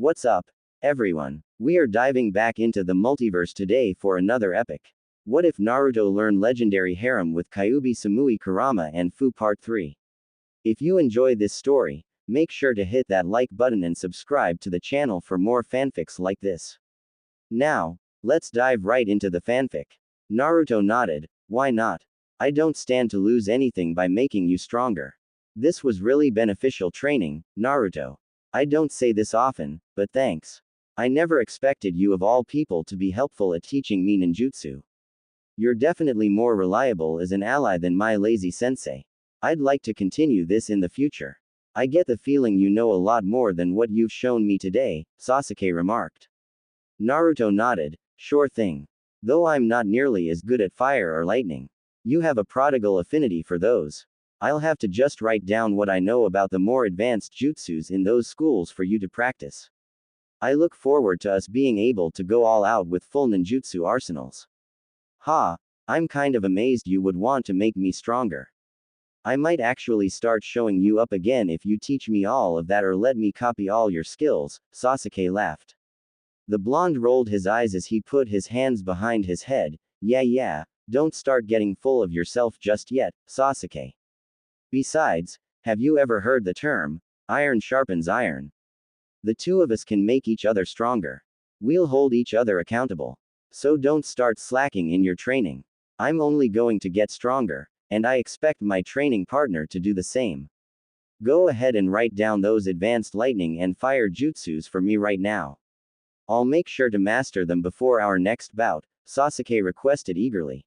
What's up, everyone? We are diving back into the multiverse today for another epic. What if Naruto learned legendary harem with Kyuubi Samui Kurama and Fu Part 3? If you enjoy this story, make sure to hit that like button and subscribe to the channel for more fanfics like this. Now, let's dive right into the fanfic. Naruto nodded. Why not? I don't stand to lose anything by making you stronger. This was really beneficial training, Naruto. I don't say this often, but thanks. I never expected you of all people to be helpful at teaching me ninjutsu. You're definitely more reliable as an ally than my lazy sensei. I'd like to continue this in the future. I get the feeling you know a lot more than what you've shown me today, Sasuke remarked. Naruto nodded. Sure thing. Though I'm not nearly as good at fire or lightning. You have a prodigal affinity for those. I'll have to just write down what I know about the more advanced jutsus in those schools for you to practice. I look forward to us being able to go all out with full ninjutsu arsenals. Ha, I'm kind of amazed you would want to make me stronger. I might actually start showing you up again if you teach me all of that or let me copy all your skills, Sasuke laughed. The blonde rolled his eyes as he put his hands behind his head. Yeah, don't start getting full of yourself just yet, Sasuke. Besides, have you ever heard the term, iron sharpens iron? The two of us can make each other stronger. We'll hold each other accountable. So don't start slacking in your training. I'm only going to get stronger, and I expect my training partner to do the same. Go ahead and write down those advanced lightning and fire jutsus for me right now. I'll make sure to master them before our next bout, Sasuke requested eagerly.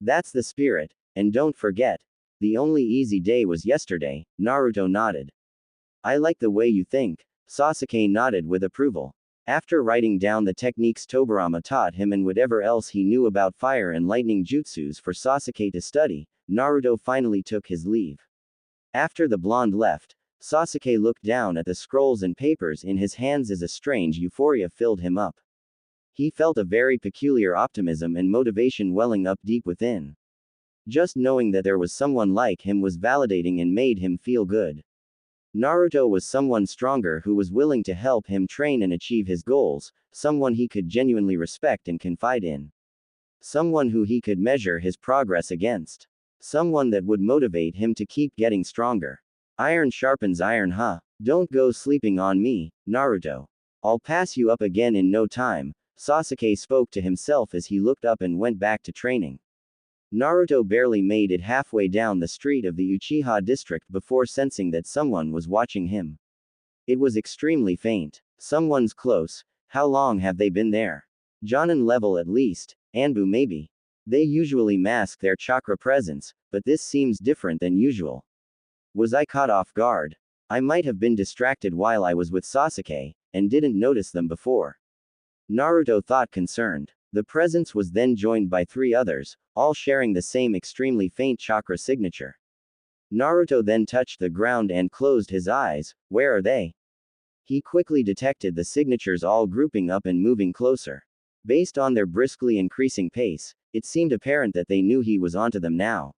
That's the spirit, and don't forget, the only easy day was yesterday, Naruto nodded. I like the way you think, Sasuke nodded with approval. After writing down the techniques Tobirama taught him and whatever else he knew about fire and lightning jutsus for Sasuke to study, Naruto finally took his leave. After the blonde left, Sasuke looked down at the scrolls and papers in his hands as a strange euphoria filled him up. He felt a very peculiar optimism and motivation welling up deep within. Just knowing that there was someone like him was validating and made him feel good. Naruto was someone stronger who was willing to help him train and achieve his goals, someone he could genuinely respect and confide in. Someone who he could measure his progress against. Someone that would motivate him to keep getting stronger. Iron sharpens iron, huh? Don't go sleeping on me, Naruto. I'll pass you up again in no time, Sasuke spoke to himself as he looked up and went back to training. Naruto barely made it halfway down the street of the Uchiha district before sensing that someone was watching him. It was extremely faint. Someone's close. How long have they been there? Jonin level at least, Anbu maybe. They usually mask their chakra presence, but this seems different than usual. Was I caught off guard? I might have been distracted while I was with Sasuke, and didn't notice them before. Naruto thought concerned. The presence was then joined by 3 others, all sharing the same extremely faint chakra signature. Naruto then touched the ground and closed his eyes. Where are they? He quickly detected the signatures all grouping up and moving closer. Based on their briskly increasing pace, it seemed apparent that they knew he was onto them now.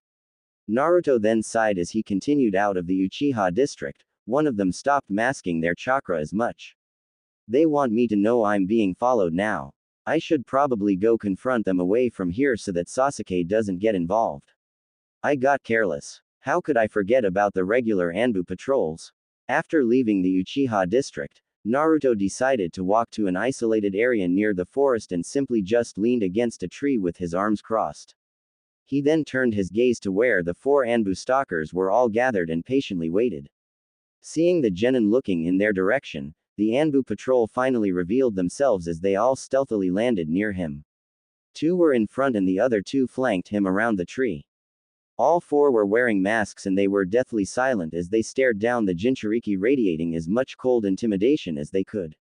Naruto then sighed as he continued out of the Uchiha district. One of them stopped masking their chakra as much. They want me to know I'm being followed now. I should probably go confront them away from here so that Sasuke doesn't get involved. I got careless. How could I forget about the regular Anbu patrols? After leaving the Uchiha district, Naruto decided to walk to an isolated area near the forest and simply just leaned against a tree with his arms crossed. He then turned his gaze to where the 4 Anbu stalkers were all gathered and patiently waited. Seeing the genin looking in their direction, the Anbu patrol finally revealed themselves as they all stealthily landed near him. 2 were in front and the other 2 flanked him around the tree. All 4 were wearing masks and they were deathly silent as they stared down the Jinchuriki, radiating as much cold intimidation as they could.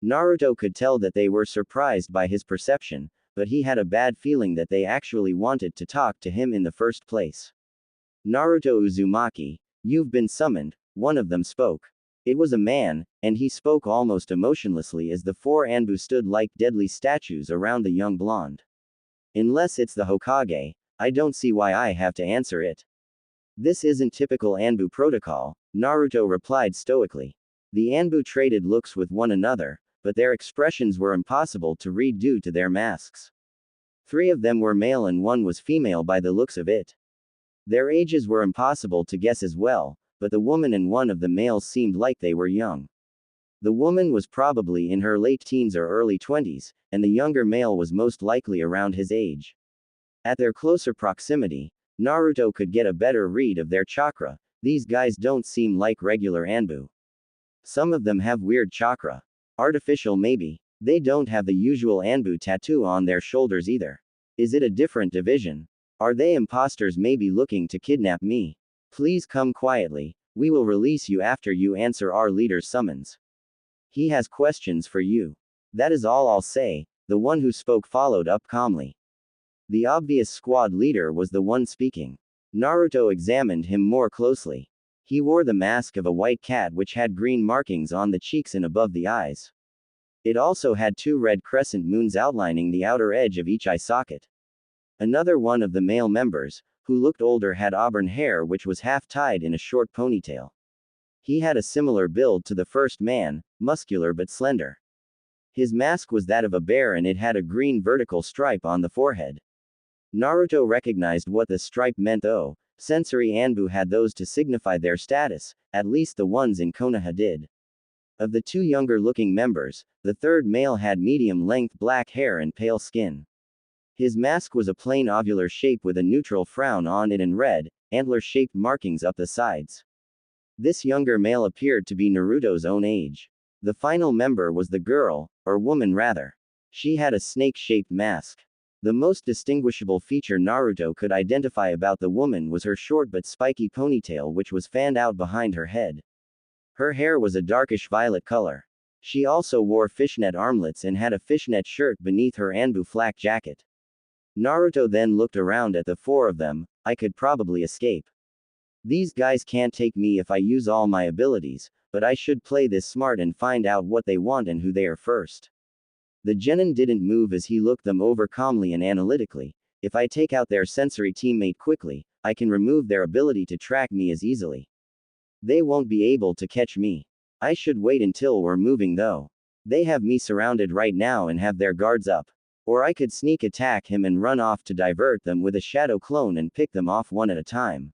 Naruto could tell that they were surprised by his perception, but he had a bad feeling that they actually wanted to talk to him in the first place. Naruto Uzumaki, you've been summoned, one of them spoke. It was a man, and he spoke almost emotionlessly as the 4 Anbu stood like deadly statues around the young blonde. Unless it's the Hokage, I don't see why I have to answer it. This isn't typical Anbu protocol, Naruto replied stoically. The Anbu traded looks with one another, but their expressions were impossible to read due to their masks. 3 of them were male and 1 was female by the looks of it. Their ages were impossible to guess as well, but the woman and one of the males seemed like they were young. The woman was probably in her late teens or early 20s, and the younger male was most likely around his age. At their closer proximity, Naruto could get a better read of their chakra. These guys don't seem like regular Anbu. Some of them have weird chakra. Artificial maybe. They don't have the usual Anbu tattoo on their shoulders either. Is it a different division? Are they imposters maybe looking to kidnap me? Please come quietly. We will release you after you answer our leader's summons. He has questions for you. That is all I'll say, the one who spoke followed up calmly. The obvious squad leader was the one speaking. Naruto examined him more closely. He wore the mask of a white cat which had green markings on the cheeks and above the eyes. It also had 2 red crescent moons outlining the outer edge of each eye socket. Another one of the male members, who looked older, had auburn hair which was half tied in a short ponytail. He had a similar build to the first man, muscular but slender. His mask was that of a bear and it had a green vertical stripe on the forehead. Naruto recognized what the stripe meant though. Sensory Anbu had those to signify their status, at least the ones in Konoha did. Of the 2 younger-looking members, the third male had medium-length black hair and pale skin. His mask was a plain ovular shape with a neutral frown on it and red, antler-shaped markings up the sides. This younger male appeared to be Naruto's own age. The final member was the girl, or woman rather. She had a snake-shaped mask. The most distinguishable feature Naruto could identify about the woman was her short but spiky ponytail which was fanned out behind her head. Her hair was a darkish violet color. She also wore fishnet armlets and had a fishnet shirt beneath her Anbu flak jacket. Naruto then looked around at the 4 of them. I could probably escape. These guys can't take me if I use all my abilities, but I should play this smart and find out what they want and who they are first. The genin didn't move as he looked them over calmly and analytically. If I take out their sensory teammate quickly, I can remove their ability to track me as easily. They won't be able to catch me. I should wait until we're moving though. They have me surrounded right now and have their guards up. Or I could sneak attack him and run off to divert them with a shadow clone and pick them off one at a time.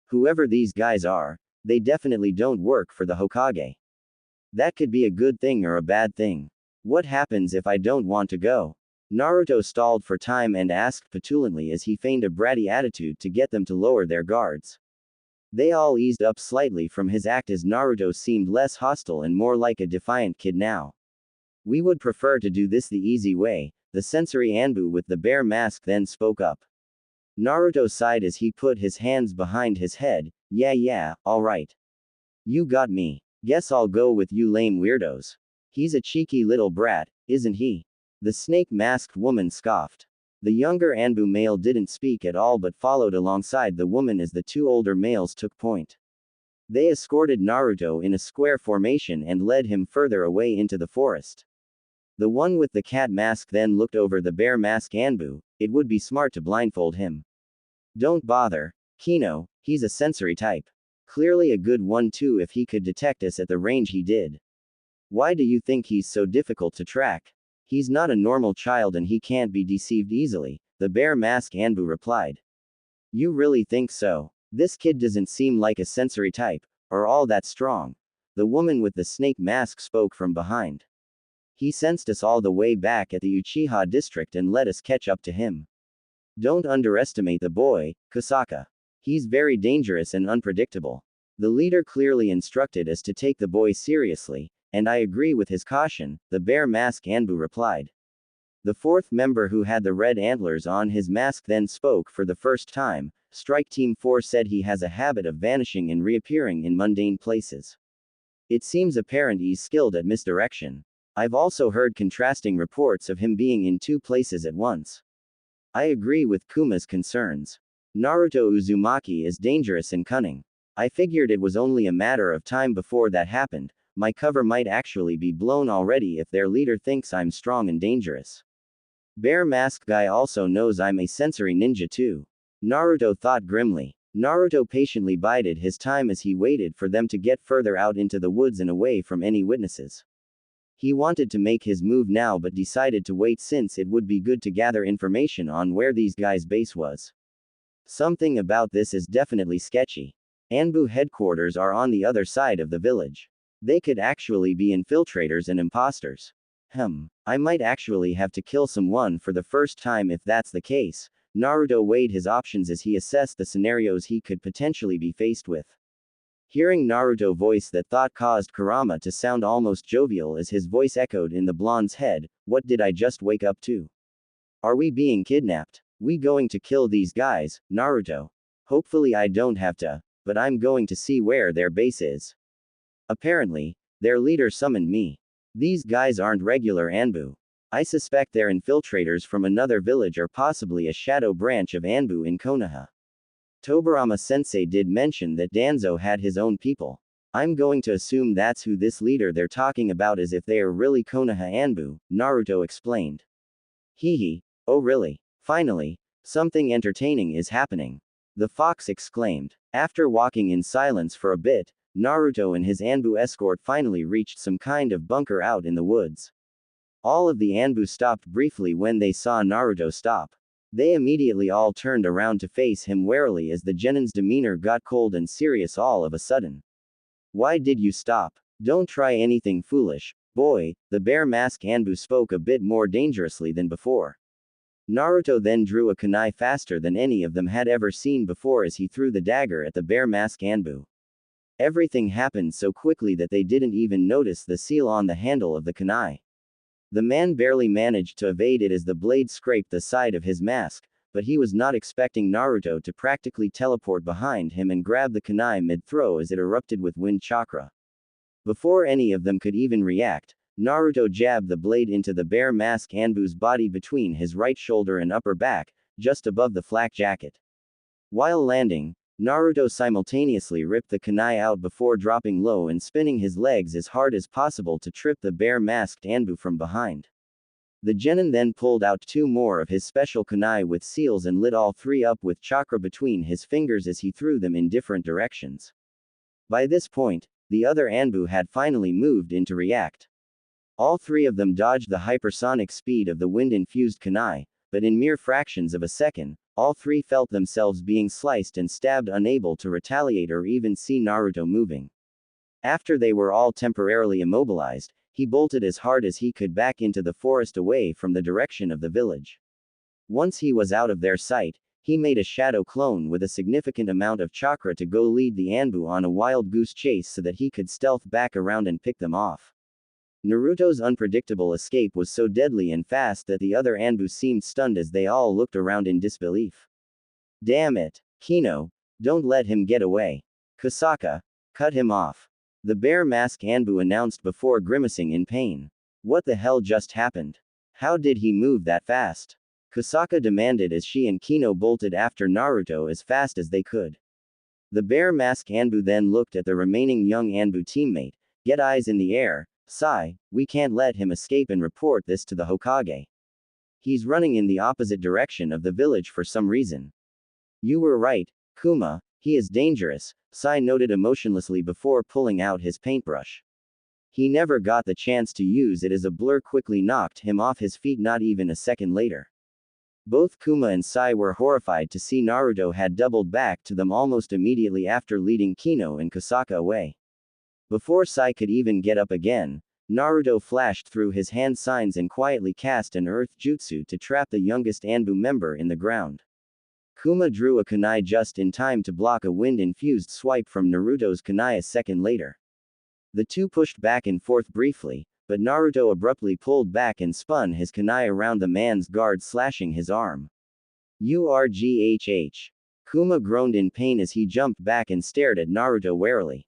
Whoever these guys are, they definitely don't work for the Hokage. That could be a good thing or a bad thing. What happens if I don't want to go? Naruto stalled for time and asked petulantly as he feigned a bratty attitude to get them to lower their guards. They all eased up slightly from his act as Naruto seemed less hostile and more like a defiant kid now. We would prefer to do this the easy way, the sensory Anbu with the bear mask then spoke up. Naruto sighed as he put his hands behind his head. Yeah, alright. You got me. Guess I'll go with you lame weirdos. He's a cheeky little brat, isn't he? The snake-masked woman scoffed. The younger Anbu male didn't speak at all but followed alongside the woman as the 2 older males took point. They escorted Naruto in a square formation and led him further away into the forest. The one with the cat mask then looked over the bear mask Anbu. It would be smart to blindfold him. Don't bother, Kino, he's a sensory type. Clearly a good one too if he could detect us at the range he did. Why do you think he's so difficult to track? He's not a normal child and he can't be deceived easily, the bear mask Anbu replied. You really think so? This kid doesn't seem like a sensory type, or all that strong. The woman with the snake mask spoke from behind. He sensed us all the way back at the Uchiha district and let us catch up to him. Don't underestimate the boy, Kusaka. He's very dangerous and unpredictable. The leader clearly instructed us to take the boy seriously, and I agree with his caution, the bear mask Anbu replied. The 4th member who had the red antlers on his mask then spoke for the first time. Strike Team 4 said he has a habit of vanishing and reappearing in mundane places. It seems apparent he's skilled at misdirection. I've also heard contrasting reports of him being in 2 places at once. I agree with Kuma's concerns. Naruto Uzumaki is dangerous and cunning. I figured it was only a matter of time before that happened. My cover might actually be blown already if their leader thinks I'm strong and dangerous. Bear Mask Guy also knows I'm a sensory ninja too. Naruto thought grimly. Naruto patiently bided his time as he waited for them to get further out into the woods and away from any witnesses. He wanted to make his move now but decided to wait since it would be good to gather information on where these guys' base was. Something about this is definitely sketchy. Anbu headquarters are on the other side of the village. They could actually be infiltrators and imposters. I might actually have to kill someone for the first time if that's the case. Naruto weighed his options as he assessed the scenarios he could potentially be faced with. Hearing Naruto's voice, that thought caused Kurama to sound almost jovial as his voice echoed in the blonde's head. What did I just wake up to? Are we being kidnapped? We going to kill these guys, Naruto? Hopefully I don't have to, but I'm going to see where their base is. Apparently, their leader summoned me. These guys aren't regular Anbu. I suspect they're infiltrators from another village or possibly a shadow branch of Anbu in Konoha. Tobirama-sensei did mention that Danzo had his own people. I'm going to assume that's who this leader they're talking about is if they are really Konoha Anbu, Naruto explained. Hehe, oh really? Finally, something entertaining is happening. The fox exclaimed. After walking in silence for a bit, Naruto and his Anbu escort finally reached some kind of bunker out in the woods. All of the Anbu stopped briefly when they saw Naruto stop. They immediately all turned around to face him warily as the genin's demeanor got cold and serious all of a sudden. Why did you stop? Don't try anything foolish, boy, the bear mask Anbu spoke a bit more dangerously than before. Naruto then drew a kunai faster than any of them had ever seen before as he threw the dagger at the bear mask Anbu. Everything happened so quickly that they didn't even notice the seal on the handle of the kunai. The man barely managed to evade it as the blade scraped the side of his mask, but he was not expecting Naruto to practically teleport behind him and grab the kunai mid-throw as it erupted with wind chakra. Before any of them could even react, Naruto jabbed the blade into the bear mask Anbu's body between his right shoulder and upper back, just above the flak jacket. While landing, Naruto simultaneously ripped the kunai out before dropping low and spinning his legs as hard as possible to trip the bear-masked Anbu from behind. The genin then pulled out 2 more of his special kunai with seals and lit all 3 up with chakra between his fingers as he threw them in different directions. By this point, the other Anbu had finally moved in to react. All 3 of them dodged the hypersonic speed of the wind-infused kunai, but in mere fractions of a second, all 3 felt themselves being sliced and stabbed, unable to retaliate or even see Naruto moving. After they were all temporarily immobilized, he bolted as hard as he could back into the forest away from the direction of the village. Once he was out of their sight, he made a shadow clone with a significant amount of chakra to go lead the Anbu on a wild goose chase so that he could stealth back around and pick them off. Naruto's unpredictable escape was so deadly and fast that the other Anbu seemed stunned as they all looked around in disbelief. Damn it, Kino, don't let him get away. Kusaka, cut him off. The bear mask Anbu announced before grimacing in pain. What the hell just happened? How did he move that fast? Kusaka demanded as she and Kino bolted after Naruto as fast as they could. The bear mask Anbu then looked at the remaining young Anbu teammate. Get eyes in the air. Sai, we can't let him escape and report this to the Hokage. He's running in the opposite direction of the village for some reason. You were right, Kuma, he is dangerous, Sai noted emotionlessly before pulling out his paintbrush. He never got the chance to use it as a blur quickly knocked him off his feet not even a second later. Both Kuma and Sai were horrified to see Naruto had doubled back to them almost immediately after leading Kino and Kusaka away. Before Sai could even get up again, Naruto flashed through his hand signs and quietly cast an earth jutsu to trap the youngest Anbu member in the ground. Kuma drew a kunai just in time to block a wind-infused swipe from Naruto's kunai a second later. The two pushed back and forth briefly, but Naruto abruptly pulled back and spun his kunai around the man's guard, slashing his arm. Urghh. Kuma groaned in pain as he jumped back and stared at Naruto warily.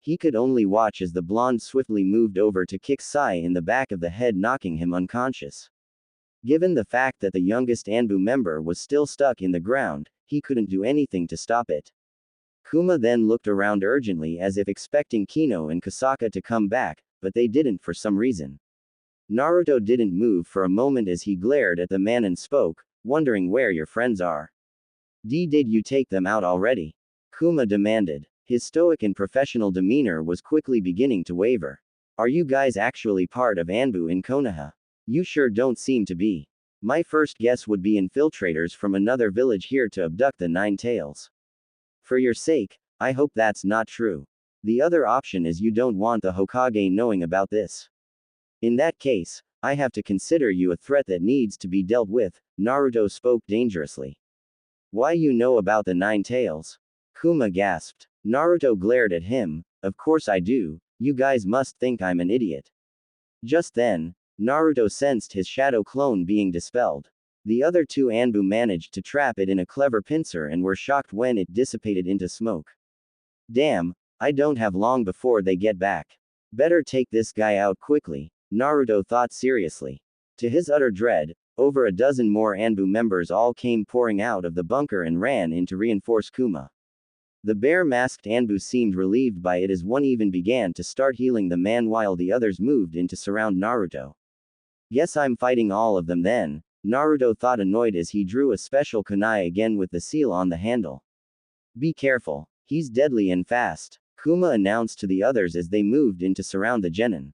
He could only watch as the blonde swiftly moved over to kick Sai in the back of the head, knocking him unconscious. Given the fact that the youngest Anbu member was still stuck in the ground, he couldn't do anything to stop it. Kuma then looked around urgently as if expecting Kino and Kusaka to come back, but they didn't for some reason. Naruto didn't move for a moment as he glared at the man and spoke, wondering where your friends are. Did you take them out already? Kuma demanded. His stoic and professional demeanor was quickly beginning to waver. Are you guys actually part of Anbu in Konoha? You sure don't seem to be. My first guess would be infiltrators from another village here to abduct the Nine Tails. For your sake, I hope that's not true. The other option is you don't want the Hokage knowing about this. In that case, I have to consider you a threat that needs to be dealt with. Naruto spoke dangerously. Why you know about the Nine Tails? Kuma gasped. Naruto glared at him. Of course I do, you guys must think I'm an idiot. Just then, Naruto sensed his shadow clone being dispelled. The other two Anbu managed to trap it in a clever pincer and were shocked when it dissipated into smoke. Damn, I don't have long before they get back. Better take this guy out quickly, Naruto thought seriously. To his utter dread, over a dozen more Anbu members all came pouring out of the bunker and ran in to reinforce Kuma. The bare-masked Anbu seemed relieved by it as one even began to start healing the man while the others moved in to surround Naruto. Guess I'm fighting all of them then, Naruto thought annoyed as he drew a special kunai again with the seal on the handle. Be careful, he's deadly and fast, Kuma announced to the others as they moved in to surround the genin.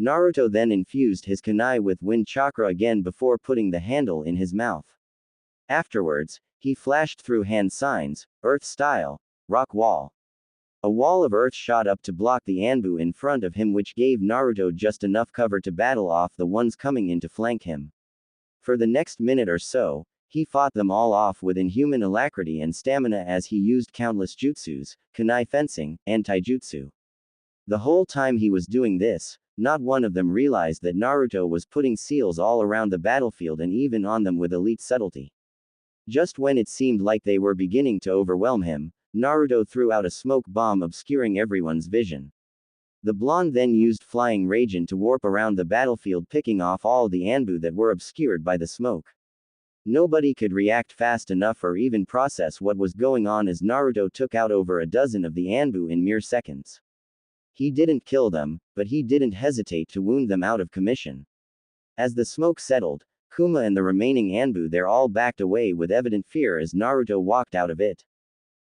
Naruto then infused his kunai with wind chakra again before putting the handle in his mouth. Afterwards, he flashed through hand signs, earth style, rock wall. A wall of earth shot up to block the Anbu in front of him, which gave Naruto just enough cover to battle off the ones coming in to flank him. For the next minute or so, he fought them all off with inhuman alacrity and stamina as he used countless jutsus, kunai fencing, and taijutsu. The whole time he was doing this, not one of them realized that Naruto was putting seals all around the battlefield and even on them with elite subtlety. Just when it seemed like they were beginning to overwhelm him, Naruto threw out a smoke bomb obscuring everyone's vision. The blonde then used flying Raijin to warp around the battlefield, picking off all the Anbu that were obscured by the smoke. Nobody could react fast enough or even process what was going on as Naruto took out over a dozen of the Anbu in mere seconds. He didn't kill them, but he didn't hesitate to wound them out of commission. As the smoke settled, Kuma and the remaining Anbu there all backed away with evident fear as Naruto walked out of it.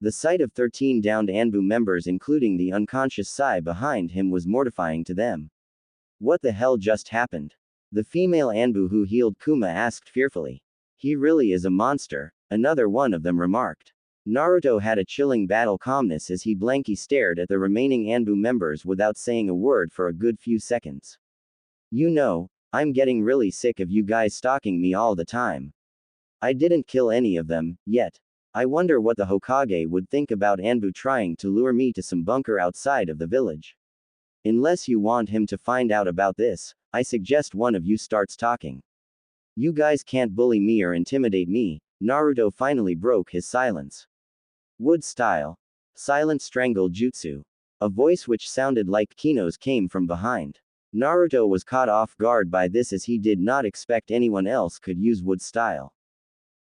The sight of 13 downed Anbu members, including the unconscious Sai behind him, was mortifying to them. What the hell just happened? The female Anbu who healed Kuma asked fearfully. He really is a monster, another one of them remarked. Naruto had a chilling battle calmness as he blankly stared at the remaining Anbu members without saying a word for a good few seconds. You know, I'm getting really sick of you guys stalking me all the time. I didn't kill any of them, yet. I wonder what the Hokage would think about Anbu trying to lure me to some bunker outside of the village. Unless you want him to find out about this, I suggest one of you starts talking. You guys can't bully me or intimidate me, Naruto finally broke his silence. Wood style. Silent strangle jutsu. A voice which sounded like Kino's came from behind. Naruto was caught off guard by this as he did not expect anyone else could use wood style.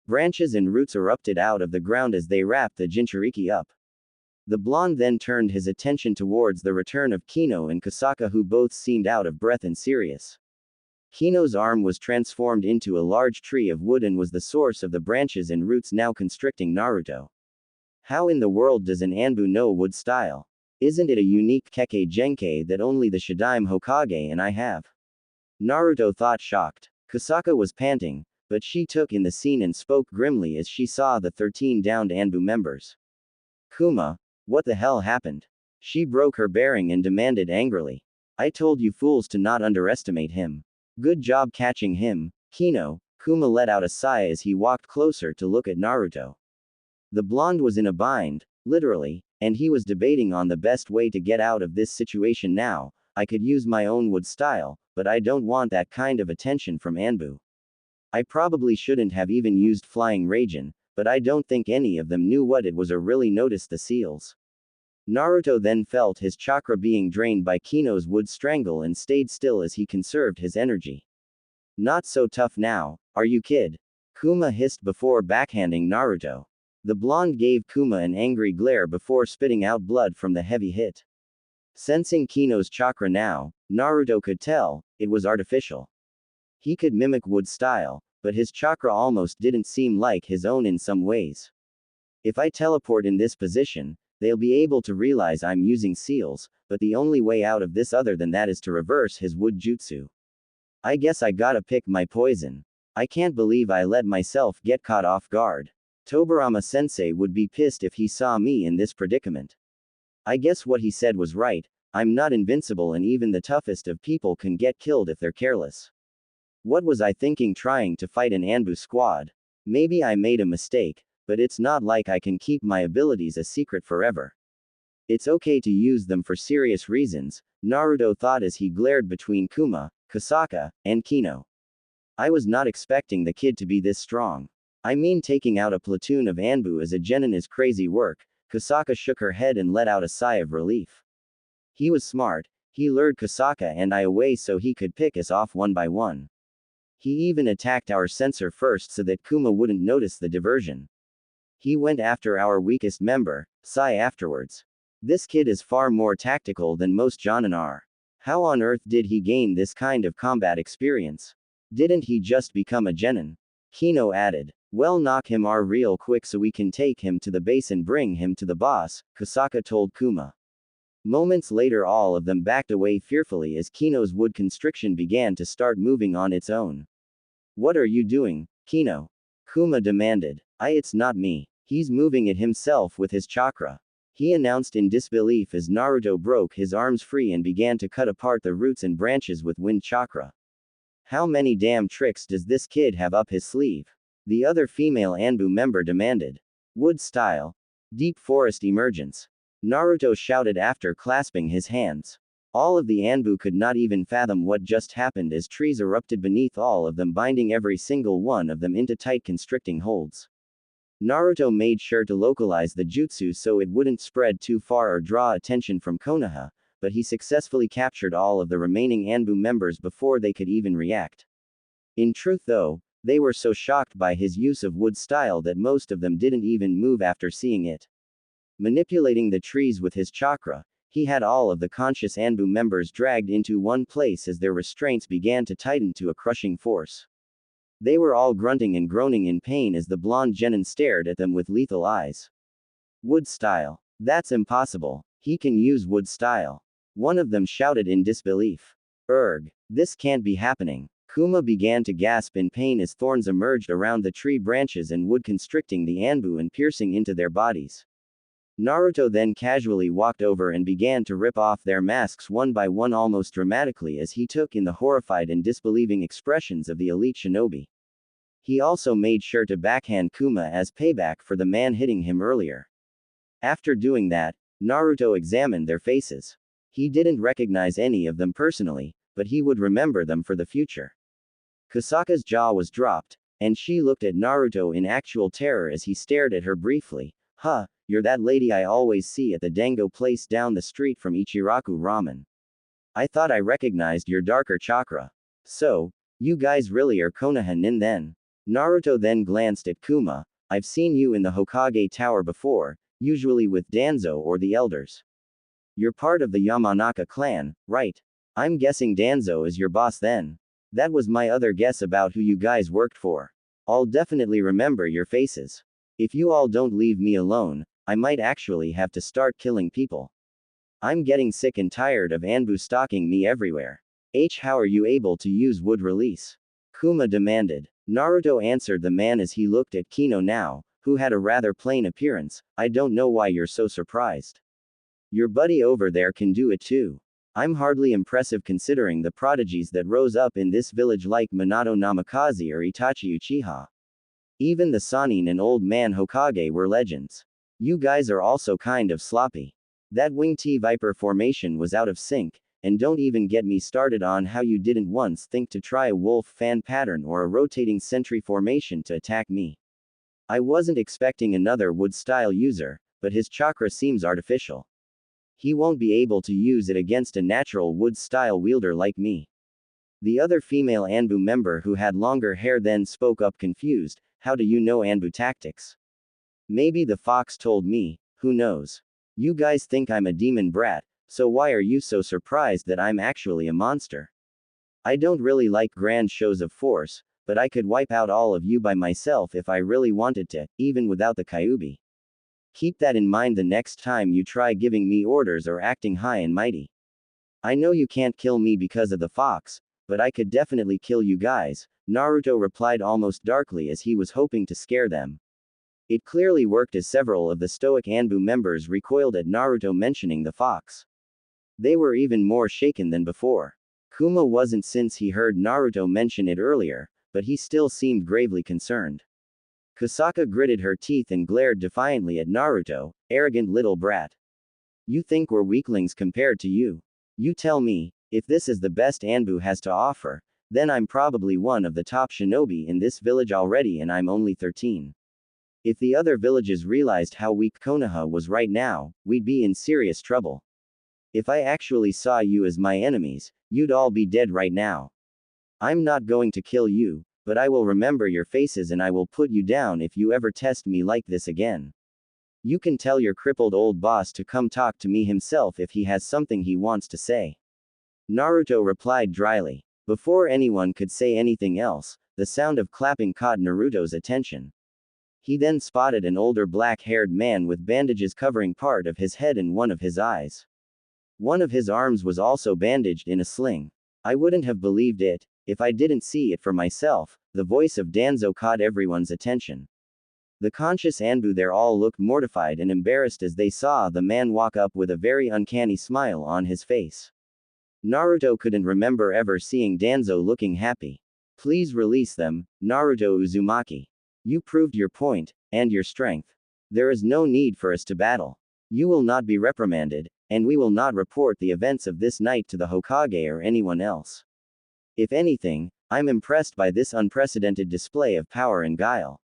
Branches and roots erupted out of the ground as they wrapped the Jinchuriki up. The blonde then turned his attention towards the return of Kino and Kusaka, who both seemed out of breath and serious. Kino's arm was transformed into a large tree of wood and was the source of the branches and roots now constricting Naruto. How in the world does an Anbu know wood style? Isn't it a unique Kekkei Genkei that only the Shadaime Hokage and I have? Naruto thought, shocked. Kusaka was panting, but she took in the scene and spoke grimly as she saw the 13 downed Anbu members. Kuma, what the hell happened? She broke her bearing and demanded angrily. I told you fools to not underestimate him. Good job catching him, Kino. Kuma let out a sigh as he walked closer to look at Naruto. The blonde was in a bind, literally, and he was debating on the best way to get out of this situation now. I could use my own wood style, but I don't want that kind of attention from Anbu. I probably shouldn't have even used flying Raijin, but I don't think any of them knew what it was or really noticed the seals. Naruto then felt his chakra being drained by Kino's wood strangle and stayed still as he conserved his energy. Not so tough now, are you kid? Kuma hissed before backhanding Naruto. The blonde gave Kuma an angry glare before spitting out blood from the heavy hit. Sensing Kino's chakra now, Naruto could tell, it was artificial. He could mimic wood style, but his chakra almost didn't seem like his own in some ways. If I teleport in this position, they'll be able to realize I'm using seals, but the only way out of this other than that is to reverse his wood jutsu. I guess I gotta pick my poison. I can't believe I let myself get caught off guard. Tobirama-sensei would be pissed if he saw me in this predicament. I guess what he said was right, I'm not invincible and even the toughest of people can get killed if they're careless. What was I thinking trying to fight an Anbu squad? Maybe I made a mistake, but it's not like I can keep my abilities a secret forever. It's okay to use them for serious reasons, Naruto thought as he glared between Kuma, Kusaka, and Kino. I was not expecting the kid to be this strong. I mean, taking out a platoon of Anbu as a genin is crazy work. Kusaka shook her head and let out a sigh of relief. He was smart, he lured Kusaka and I away so he could pick us off one by one. He even attacked our sensor first so that Kuma wouldn't notice the diversion. He went after our weakest member, Sai, afterwards. This kid is far more tactical than most jonin are. How on earth did he gain this kind of combat experience? Didn't he just become a genin? Kino added. Well, knock him R real quick so we can take him to the base and bring him to the boss, Kusaka told Kuma. Moments later all of them backed away fearfully as Kino's wood constriction began to start moving on its own. What are you doing, Kino? Kuma demanded. It's not me. He's moving it himself with his chakra. He announced in disbelief as Naruto broke his arms free and began to cut apart the roots and branches with wind chakra. How many damn tricks does this kid have up his sleeve? The other female Anbu member demanded. Wood style. Deep forest emergence. Naruto shouted after clasping his hands. All of the Anbu could not even fathom what just happened as trees erupted beneath all of them, binding every single one of them into tight constricting holds. Naruto made sure to localize the jutsu so it wouldn't spread too far or draw attention from Konoha, but he successfully captured all of the remaining Anbu members before they could even react. In truth though, they were so shocked by his use of wood style that most of them didn't even move after seeing it. Manipulating the trees with his chakra, he had all of the conscious Anbu members dragged into one place as their restraints began to tighten to a crushing force. They were all grunting and groaning in pain as the blonde genin stared at them with lethal eyes. Wood style. That's impossible. He can use wood style. One of them shouted in disbelief. This can't be happening. Kuma began to gasp in pain as thorns emerged around the tree branches and wood constricting the Anbu and piercing into their bodies. Naruto then casually walked over and began to rip off their masks one by one almost dramatically as he took in the horrified and disbelieving expressions of the elite shinobi. He also made sure to backhand Kuma as payback for the man hitting him earlier. After doing that, Naruto examined their faces. He didn't recognize any of them personally, but he would remember them for the future. Kusaka's jaw was dropped, and she looked at Naruto in actual terror as he stared at her briefly. Huh, you're that lady I always see at the dango place down the street from Ichiraku Ramen. I thought I recognized your darker chakra. So, you guys really are Konoha nin then? Naruto then glanced at Kuma. I've seen you in the Hokage Tower before, usually with Danzo or the elders. You're part of the Yamanaka clan, right? I'm guessing Danzo is your boss then. That was my other guess about who you guys worked for. I'll definitely remember your faces. If you all don't leave me alone, I might actually have to start killing people. I'm getting sick and tired of Anbu stalking me everywhere. How are you able to use wood release? Kuma demanded. Naruto answered the man as he looked at Kino now, who had a rather plain appearance. I don't know why you're so surprised. Your buddy over there can do it too. I'm hardly impressive considering the prodigies that rose up in this village like Minato Namikaze or Itachi Uchiha. Even the Sannin and Old Man Hokage were legends. You guys are also kind of sloppy. That wing T-Viper formation was out of sync, and don't even get me started on how you didn't once think to try a wolf fan pattern or a rotating sentry formation to attack me. I wasn't expecting another wood-style user, but his chakra seems artificial. He won't be able to use it against a natural wood-style wielder like me. The other female Anbu member who had longer hair then spoke up confused. How do you know Anbu tactics? Maybe the fox told me, who knows? You guys think I'm a demon brat, so why are you so surprised that I'm actually a monster? I don't really like grand shows of force, but I could wipe out all of you by myself if I really wanted to, even without the Kyuubi. Keep that in mind the next time you try giving me orders or acting high and mighty. I know you can't kill me because of the fox, but I could definitely kill you guys, Naruto replied almost darkly as he was hoping to scare them. It clearly worked as several of the stoic Anbu members recoiled at Naruto mentioning the fox. They were even more shaken than before. Kuma wasn't since he heard Naruto mention it earlier, but he still seemed gravely concerned. Kusaka gritted her teeth and glared defiantly at Naruto, arrogant little brat. You think we're weaklings compared to you? You tell me, if this is the best Anbu has to offer, then I'm probably one of the top shinobi in this village already and I'm only 13. If the other villages realized how weak Konoha was right now, we'd be in serious trouble. If I actually saw you as my enemies, you'd all be dead right now. I'm not going to kill you, but I will remember your faces and I will put you down if you ever test me like this again. You can tell your crippled old boss to come talk to me himself if he has something he wants to say. Naruto replied dryly. Before anyone could say anything else, the sound of clapping caught Naruto's attention. He then spotted an older black-haired man with bandages covering part of his head and one of his eyes. One of his arms was also bandaged in a sling. I wouldn't have believed it, if I didn't see it for myself, the voice of Danzo caught everyone's attention. The conscious Anbu there all looked mortified and embarrassed as they saw the man walk up with a very uncanny smile on his face. Naruto couldn't remember ever seeing Danzo looking happy. Please release them, Naruto Uzumaki. You proved your point, and your strength. There is no need for us to battle. You will not be reprimanded, and we will not report the events of this night to the Hokage or anyone else. If anything, I'm impressed by this unprecedented display of power and guile.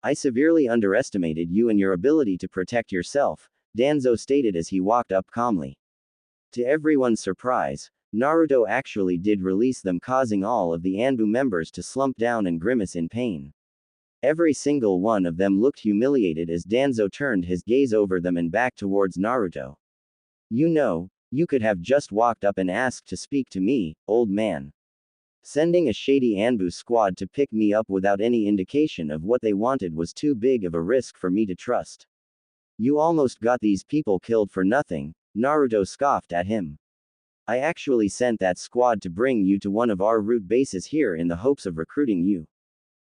I severely underestimated you and your ability to protect yourself, Danzo stated as he walked up calmly. To everyone's surprise, Naruto actually did release them, causing all of the Anbu members to slump down and grimace in pain. Every single one of them looked humiliated as Danzo turned his gaze over them and back towards Naruto. You know, you could have just walked up and asked to speak to me, old man. Sending a shady Anbu squad to pick me up without any indication of what they wanted was too big of a risk for me to trust. You almost got these people killed for nothing, Naruto scoffed at him. I actually sent that squad to bring you to one of our root bases here in the hopes of recruiting you.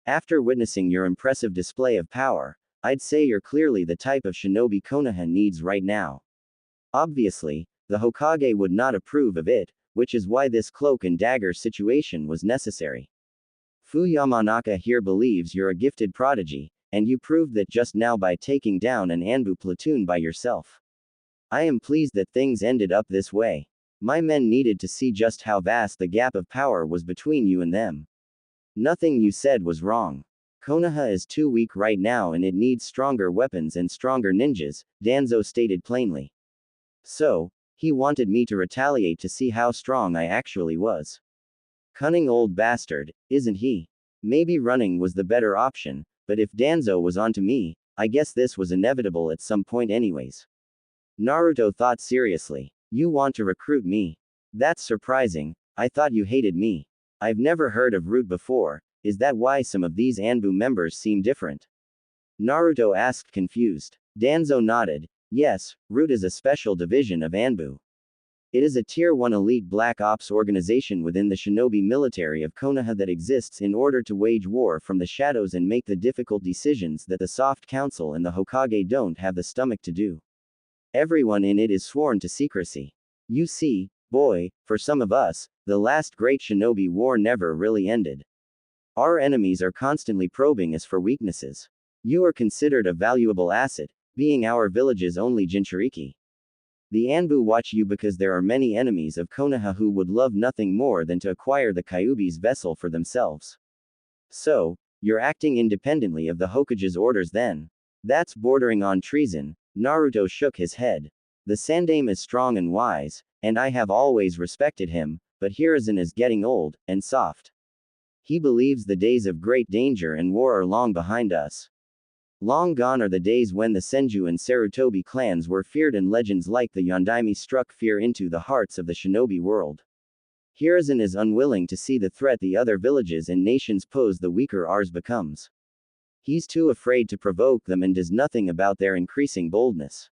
After witnessing your impressive display of power, I'd say you're clearly the type of shinobi Konoha needs right now. Obviously, the Hokage would not approve of it, which is why this cloak and dagger situation was necessary. Fu Yamanaka here believes you're a gifted prodigy, and you proved that just now by taking down an Anbu platoon by yourself. I am pleased that things ended up this way. My men needed to see just how vast the gap of power was between you and them. Nothing you said was wrong. Konoha is too weak right now and it needs stronger weapons and stronger ninjas, Danzo stated plainly. So, he wanted me to retaliate to see how strong I actually was. Cunning old bastard, isn't he? Maybe running was the better option, but if Danzo was onto me, I guess this was inevitable at some point anyways. Naruto thought seriously. You want to recruit me? That's surprising, I thought you hated me. I've never heard of Root before, is that why some of these Anbu members seem different? Naruto asked confused. Danzo nodded. Yes, Root is a special division of Anbu. It is a Tier 1 elite black ops organization within the shinobi military of Konoha that exists in order to wage war from the shadows and make the difficult decisions that the Soft Council and the Hokage don't have the stomach to do. Everyone in it is sworn to secrecy. You see, boy, for some of us, the last great shinobi war never really ended. Our enemies are constantly probing us for weaknesses. You are considered a valuable asset, being our village's only Jinchuriki. The Anbu watch you because there are many enemies of Konoha who would love nothing more than to acquire the Kyuubi's vessel for themselves. So, you're acting independently of the Hokage's orders then? That's bordering on treason, Naruto shook his head. The Sandaime is strong and wise, and I have always respected him, but Hiruzen is getting old, and soft. He believes the days of great danger and war are long behind us. Long gone are the days when the Senju and Sarutobi clans were feared and legends like the Yondaime struck fear into the hearts of the shinobi world. Hiruzen is unwilling to see the threat the other villages and nations pose the weaker ours becomes. He's too afraid to provoke them and does nothing about their increasing boldness.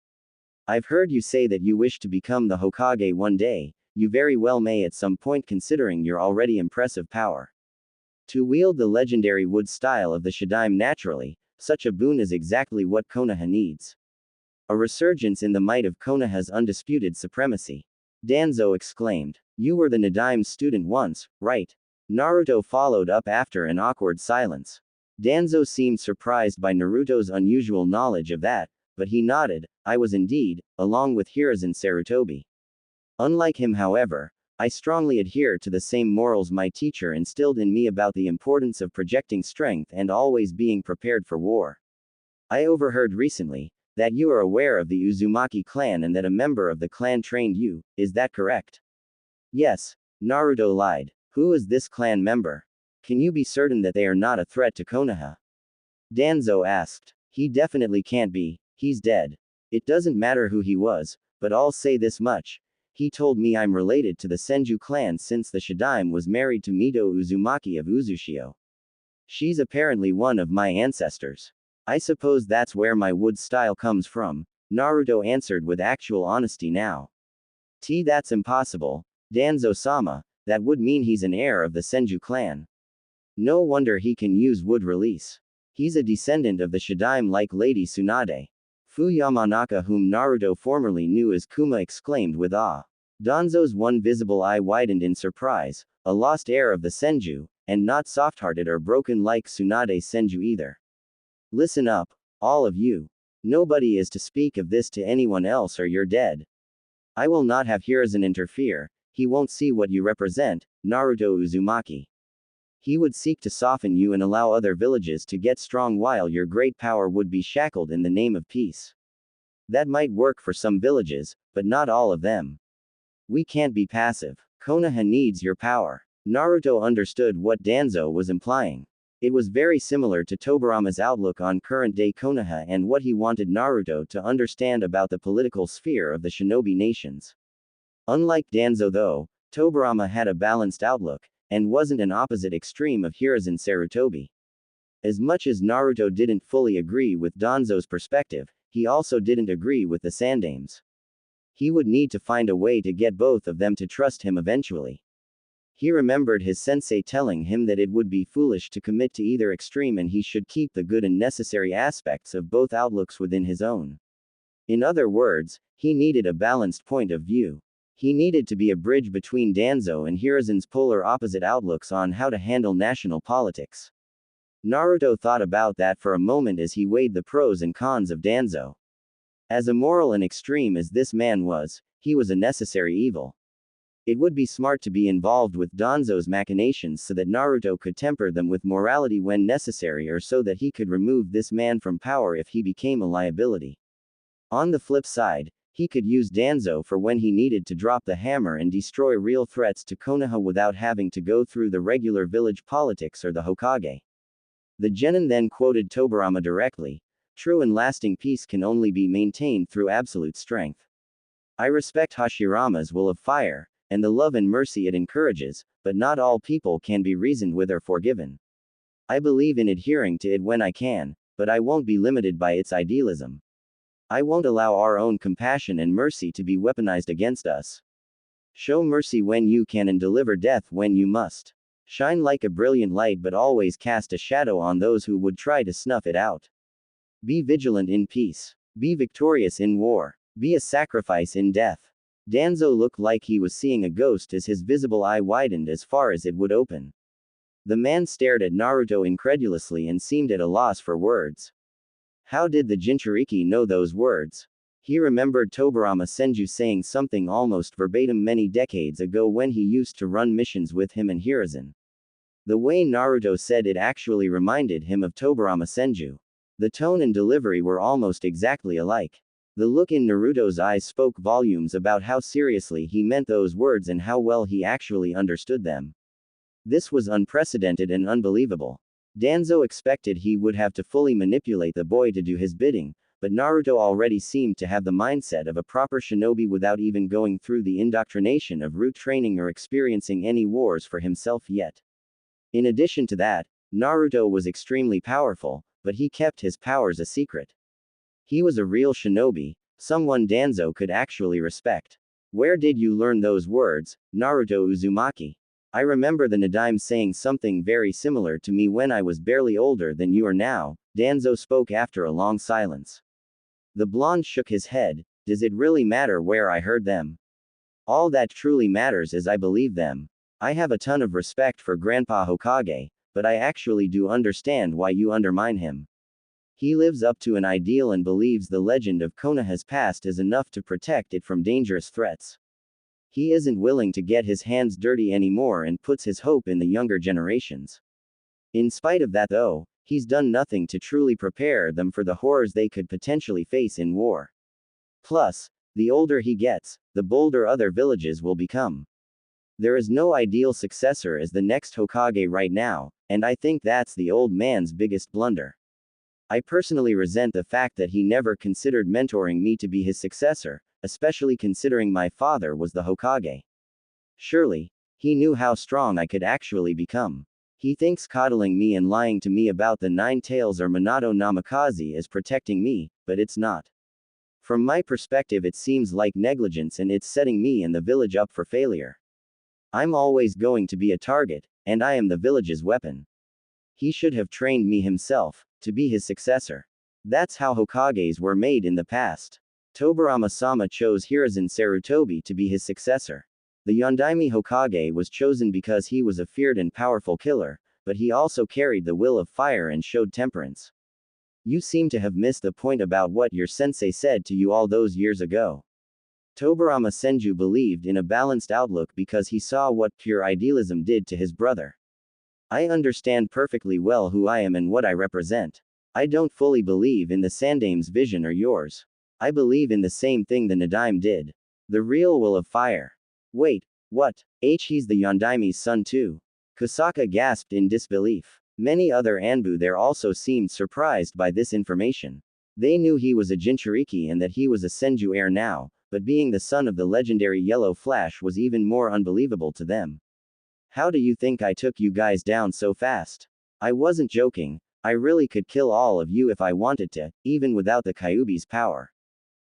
I've heard you say that you wish to become the Hokage one day. You very well may at some point considering your already impressive power. To wield the legendary wood style of the Shadaime naturally, such a boon is exactly what Konoha needs. A resurgence in the might of Konoha's undisputed supremacy. Danzo exclaimed. You were the Nadaime's student once, right? Naruto followed up after an awkward silence. Danzo seemed surprised by Naruto's unusual knowledge of that, but he nodded. I was indeed, along with Hiruzen Sarutobi. Unlike him, however, I strongly adhere to the same morals my teacher instilled in me about the importance of projecting strength and always being prepared for war. I overheard recently that you are aware of the Uzumaki clan and that a member of the clan trained you, is that correct? Yes, Naruto lied. Who is this clan member? Can you be certain that they are not a threat to Konoha? Danzo asked. He definitely can't be, he's dead. It doesn't matter who he was, but I'll say this much. He told me I'm related to the Senju clan since the Shadaime was married to Mito Uzumaki of Uzushio. She's apparently one of my ancestors. I suppose that's where my wood style comes from, Naruto answered with actual honesty now. That's impossible, Danzo-sama, that would mean he's an heir of the Senju clan. No wonder he can use wood release. He's a descendant of the Shadaime like Lady Tsunade. Fu Yamanaka, whom Naruto formerly knew as Kuma, exclaimed with awe. Danzo's one visible eye widened in surprise, a lost heir of the Senju, and not soft-hearted or broken like Tsunade's Senju either. Listen up, all of you. Nobody is to speak of this to anyone else or you're dead. I will not have Hiruzen interfere, he won't see what you represent, Naruto Uzumaki. He would seek to soften you and allow other villages to get strong while your great power would be shackled in the name of peace. That might work for some villages, but not all of them. We can't be passive. Konoha needs your power. Naruto understood what Danzo was implying. It was very similar to Tobirama's outlook on current-day Konoha and what he wanted Naruto to understand about the political sphere of the shinobi nations. Unlike Danzo though, Tobirama had a balanced outlook, and wasn't an opposite extreme of Hiruzen Sarutobi. As much as Naruto didn't fully agree with Danzo's perspective, he also didn't agree with the Sandaimes. He would need to find a way to get both of them to trust him eventually. He remembered his sensei telling him that it would be foolish to commit to either extreme and he should keep the good and necessary aspects of both outlooks within his own. In other words, he needed a balanced point of view. He needed to be a bridge between Danzo and Hiruzen's polar opposite outlooks on how to handle national politics. Naruto thought about that for a moment as he weighed the pros and cons of Danzo. As immoral and extreme as this man was, he was a necessary evil. It would be smart to be involved with Danzo's machinations so that Naruto could temper them with morality when necessary or so that he could remove this man from power if he became a liability. On the flip side, he could use Danzo for when he needed to drop the hammer and destroy real threats to Konoha without having to go through the regular village politics or the Hokage. The genin then quoted Tobirama directly, "True and lasting peace can only be maintained through absolute strength. I respect Hashirama's will of fire, and the love and mercy it encourages, but not all people can be reasoned with or forgiven. I believe in adhering to it when I can, but I won't be limited by its idealism. I won't allow our own compassion and mercy to be weaponized against us. Show mercy when you can and deliver death when you must. Shine like a brilliant light but always cast a shadow on those who would try to snuff it out. Be vigilant in peace. Be victorious in war. Be a sacrifice in death." Danzo looked like he was seeing a ghost as his visible eye widened as far as it would open. The man stared at Naruto incredulously and seemed at a loss for words. How did the Jinchuriki know those words? He remembered Tobirama Senju saying something almost verbatim many decades ago when he used to run missions with him and Hiruzen. The way Naruto said it actually reminded him of Tobirama Senju. The tone and delivery were almost exactly alike. The look in Naruto's eyes spoke volumes about how seriously he meant those words and how well he actually understood them. This was unprecedented and unbelievable. Danzo expected he would have to fully manipulate the boy to do his bidding, but Naruto already seemed to have the mindset of a proper shinobi without even going through the indoctrination of root training or experiencing any wars for himself yet. In addition to that, Naruto was extremely powerful, but he kept his powers a secret. He was a real shinobi, someone Danzo could actually respect. Where did you learn those words, Naruto Uzumaki? I remember the Nadaime saying something very similar to me when I was barely older than you are now, Danzo spoke after a long silence. The blonde shook his head. Does it really matter where I heard them? All that truly matters is I believe them. I have a ton of respect for Grandpa Hokage, but I actually do understand why you undermine him. He lives up to an ideal and believes the legend of Konoha's past is enough to protect it from dangerous threats. He isn't willing to get his hands dirty anymore and puts his hope in the younger generations. In spite of that though, he's done nothing to truly prepare them for the horrors they could potentially face in war. Plus, the older he gets, the bolder other villages will become. There is no ideal successor as the next Hokage right now, and I think that's the old man's biggest blunder. I personally resent the fact that he never considered mentoring me to be his successor, especially considering my father was the Hokage. Surely, he knew how strong I could actually become. He thinks coddling me and lying to me about the 9 tails or Minato Namikaze is protecting me, but it's not. From my perspective it seems like negligence and it's setting me and the village up for failure. I'm always going to be a target, and I am the village's weapon. He should have trained me himself, to be his successor. That's how Hokages were made in the past. Tobirama-sama chose Hiruzen Sarutobi to be his successor. The Yondaime Hokage was chosen because he was a feared and powerful killer, but he also carried the will of fire and showed temperance. You seem to have missed the point about what your sensei said to you all those years ago. Tobirama Senju believed in a balanced outlook because he saw what pure idealism did to his brother. I understand perfectly well who I am and what I represent. I don't fully believe in the Sandaime's vision or yours. I believe in the same thing the Nadaime did. The real will of fire. Wait, what? He's the Yondaime's son too. Kusaka gasped in disbelief. Many other Anbu there also seemed surprised by this information. They knew he was a Jinchuriki and that he was a Senju heir now, but being the son of the legendary Yellow Flash was even more unbelievable to them. How do you think I took you guys down so fast? I wasn't joking, I really could kill all of you if I wanted to, even without the Kyuubi's power.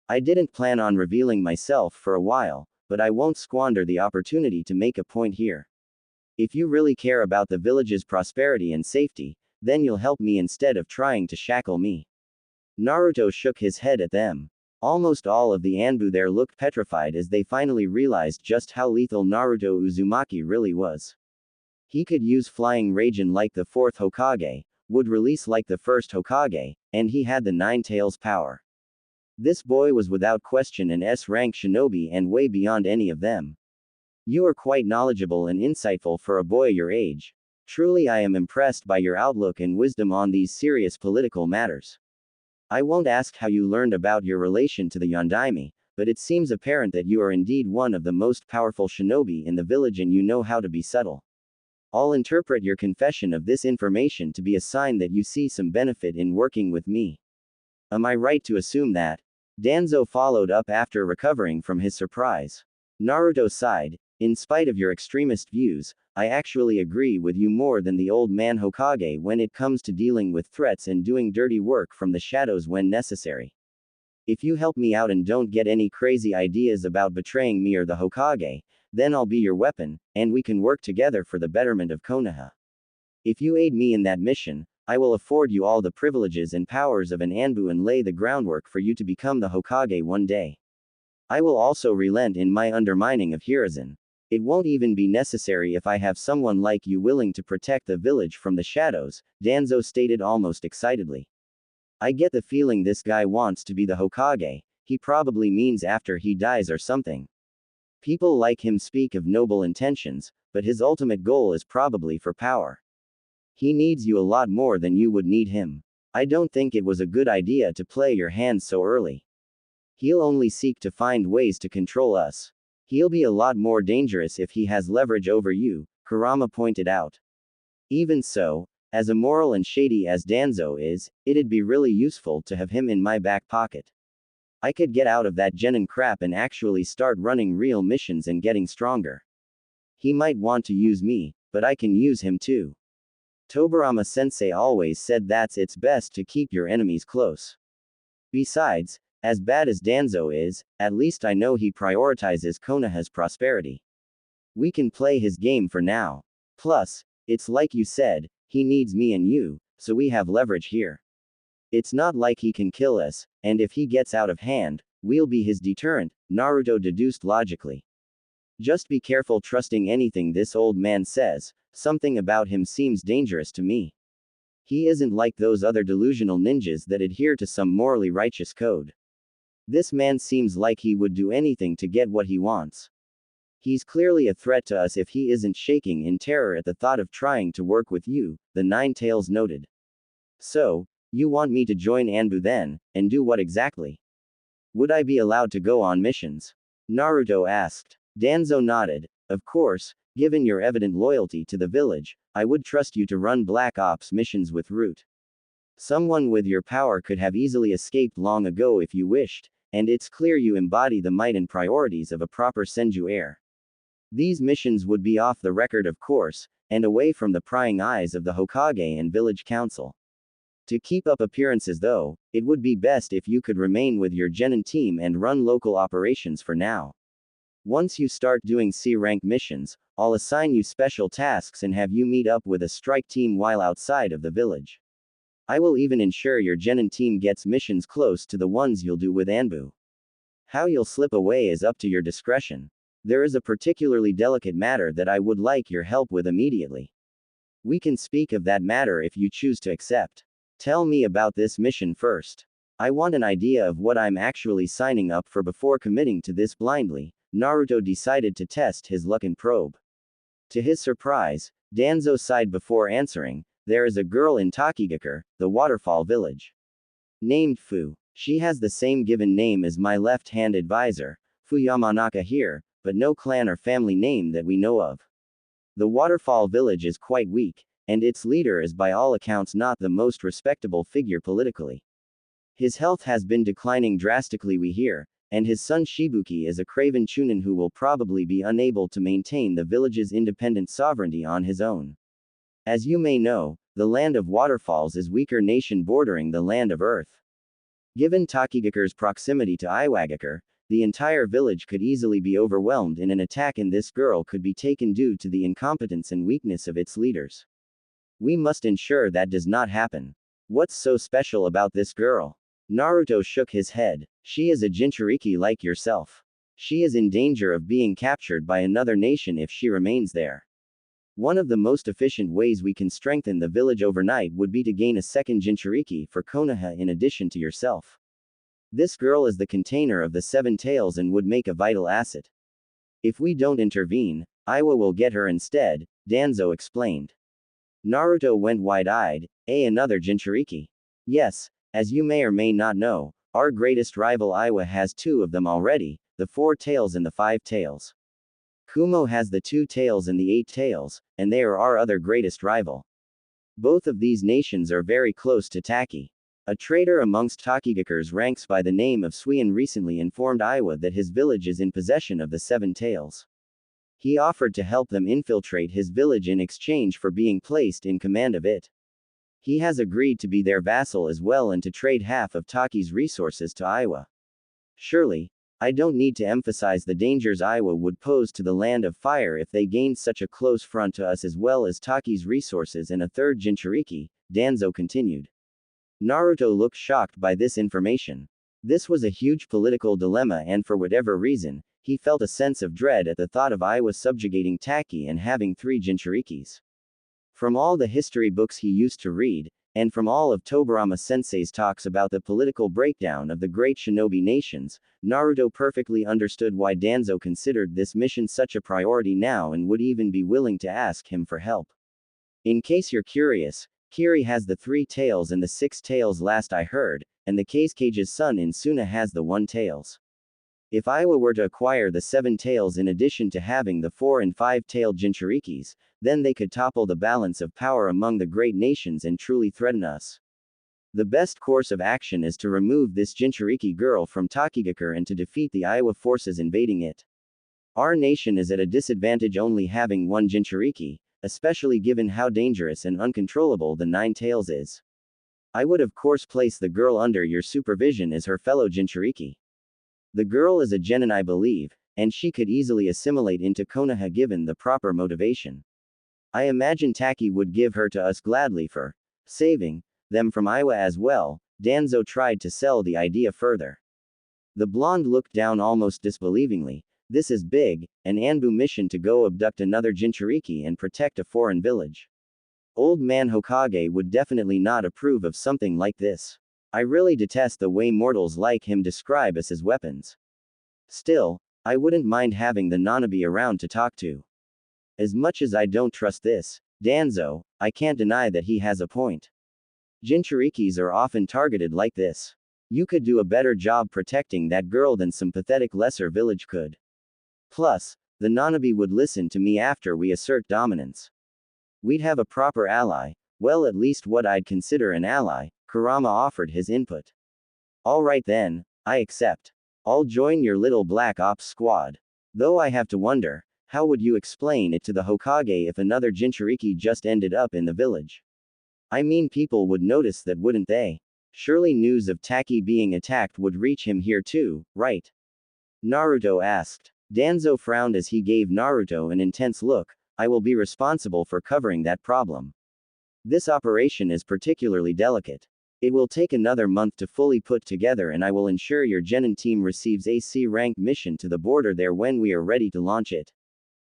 I didn't plan on revealing myself for a while, but I won't squander the opportunity to make a point here. If you really care about the village's prosperity and safety, then you'll help me instead of trying to shackle me. Naruto shook his head at them. Almost all of the Anbu there looked petrified as they finally realized just how lethal Naruto Uzumaki really was. He could use Flying Raijin like the 4th Hokage, would release like the 1st Hokage, and he had the 9 tails power. This boy was without question an S-rank shinobi and way beyond any of them. You are quite knowledgeable and insightful for a boy your age. Truly I am impressed by your outlook and wisdom on these serious political matters. I won't ask how you learned about your relation to the Yondaime, but it seems apparent that you are indeed one of the most powerful shinobi in the village and you know how to be subtle. I'll interpret your confession of this information to be a sign that you see some benefit in working with me. Am I right to assume that? Danzo followed up after recovering from his surprise. Naruto sighed. In spite of your extremist views, I actually agree with you more than the old man Hokage when it comes to dealing with threats and doing dirty work from the shadows when necessary. If you help me out and don't get any crazy ideas about betraying me or the Hokage, then I'll be your weapon, and we can work together for the betterment of Konoha. If you aid me in that mission, I will afford you all the privileges and powers of an Anbu and lay the groundwork for you to become the Hokage one day. I will also relent in my undermining of Hiruzen. It won't even be necessary if I have someone like you willing to protect the village from the shadows, Danzo stated almost excitedly. I get the feeling this guy wants to be the Hokage, he probably means after he dies or something. People like him speak of noble intentions, but his ultimate goal is probably for power. He needs you a lot more than you would need him. I don't think it was a good idea to play your hand so early. He'll only seek to find ways to control us. He'll be a lot more dangerous if he has leverage over you, Kurama pointed out. Even so, as immoral and shady as Danzo is, it'd be really useful to have him in my back pocket. I could get out of that genin crap and actually start running real missions and getting stronger. He might want to use me, but I can use him too. Tobarama-sensei always said that it's best to keep your enemies close. Besides, as bad as Danzo is, at least I know he prioritizes Konoha's prosperity. We can play his game for now. Plus, it's like you said, he needs me and you, so we have leverage here. It's not like he can kill us, and if he gets out of hand, we'll be his deterrent, Naruto deduced logically. Just be careful trusting anything this old man says, something about him seems dangerous to me. He isn't like those other delusional ninjas that adhere to some morally righteous code. This man seems like he would do anything to get what he wants. He's clearly a threat to us if he isn't shaking in terror at the thought of trying to work with you, the Nine Tails noted. So, you want me to join Anbu then, and do what exactly? Would I be allowed to go on missions? Naruto asked. Danzo nodded. Of course, given your evident loyalty to the village, I would trust you to run Black Ops missions with Root. Someone with your power could have easily escaped long ago if you wished, and it's clear you embody the might and priorities of a proper Senju heir. These missions would be off the record, of course, and away from the prying eyes of the Hokage and village council. To keep up appearances though, it would be best if you could remain with your genin team and run local operations for now. Once you start doing C-rank missions, I'll assign you special tasks and have you meet up with a strike team while outside of the village. I will even ensure your genin team gets missions close to the ones you'll do with Anbu. How you'll slip away is up to your discretion. There is a particularly delicate matter that I would like your help with immediately. We can speak of that matter if you choose to accept. Tell me about this mission first. I want an idea of what I'm actually signing up for before committing to this blindly. Naruto decided to test his luck and probe. To his surprise, Danzo sighed before answering, there is a girl in Takigakure, the waterfall village. Named Fu. She has the same given name as my left-hand advisor, Fu Yamanaka here, but no clan or family name that we know of. The waterfall village is quite weak, and its leader is by all accounts not the most respectable figure politically. His health has been declining drastically, we hear, and his son Shibuki is a craven chunin who will probably be unable to maintain the village's independent sovereignty on his own. As you may know, the land of waterfalls is weaker nation bordering the land of earth. Given Takigakure's proximity to Iwagakure, the entire village could easily be overwhelmed in an attack, and this girl could be taken due to the incompetence and weakness of its leaders. We must ensure that does not happen. What's so special about this girl? Naruto shook his head. She is a Jinchuriki like yourself. She is in danger of being captured by another nation if she remains there. One of the most efficient ways we can strengthen the village overnight would be to gain a second Jinchuriki for Konoha in addition to yourself. This girl is the container of the seven tails and would make a vital asset. If we don't intervene, Iwa will get her instead, Danzo explained. Naruto went wide-eyed. Another Jinchuriki? Yes, as you may or may not know, our greatest rival Iwa has two of them already, the 4 tails and the 5 tails. Kumo has the 2 tails and the 8 tails, and they are our other greatest rival. Both of these nations are very close to Taki. A trader amongst Takigakure's ranks by the name of Suian recently informed Iwa that his village is in possession of the 7 tails. He offered to help them infiltrate his village in exchange for being placed in command of it. He has agreed to be their vassal as well and to trade half of Taki's resources to Iwa. Surely, I don't need to emphasize the dangers Iwa would pose to the land of fire if they gained such a close front to us, as well as Taki's resources and a third Jinchuriki, Danzo continued. Naruto looked shocked by this information. This was a huge political dilemma, and for whatever reason, he felt a sense of dread at the thought of Iwa subjugating Taki and having 3 Jinchurikis. From all the history books he used to read, and from all of Tobarama-sensei's talks about the political breakdown of the great shinobi nations, Naruto perfectly understood why Danzo considered this mission such a priority now and would even be willing to ask him for help. In case you're curious, Kiri has the 3 tails and the 6 tails last I heard, and the Kage's son Insuna has the 1 tails. If Iwa were to acquire the 7 tails in addition to having the 4 and 5-tailed Jinchurikis, then they could topple the balance of power among the great nations and truly threaten us. The best course of action is to remove this Jinchuriki girl from Takigakure and to defeat the Iwa forces invading it. Our nation is at a disadvantage only having 1 Jinchuriki, especially given how dangerous and uncontrollable the Nine Tails is. I would of course place the girl under your supervision as her fellow Jinchuriki. The girl is a genin, I believe, and she could easily assimilate into Konoha given the proper motivation. I imagine Taki would give her to us gladly for saving them from Iwa as well. Danzo tried to sell the idea further. The blonde looked down almost disbelievingly. This is big, an Anbu mission to go abduct another Jinchuriki and protect a foreign village. Old man Hokage would definitely not approve of something like this. I really detest the way mortals like him describe us as weapons. Still, I wouldn't mind having the Nanabi around to talk to. As much as I don't trust this, Danzo, I can't deny that he has a point. Jinchurikis are often targeted like this. You could do a better job protecting that girl than some pathetic lesser village could. Plus, the Nanabi would listen to me after we assert dominance. We'd have a proper ally, well, at least what I'd consider an ally. Kurama offered his input. Alright then, I accept. I'll join your little black ops squad. Though I have to wonder, how would you explain it to the Hokage if another Jinchuriki just ended up in the village? I mean, people would notice that, wouldn't they? Surely news of Taki being attacked would reach him here too, right? Naruto asked. Danzo frowned as he gave Naruto an intense look. I will be responsible for covering that problem. This operation is particularly delicate. It will take another month to fully put together, and I will ensure your genin team receives a C-rank mission to the border there when we are ready to launch it.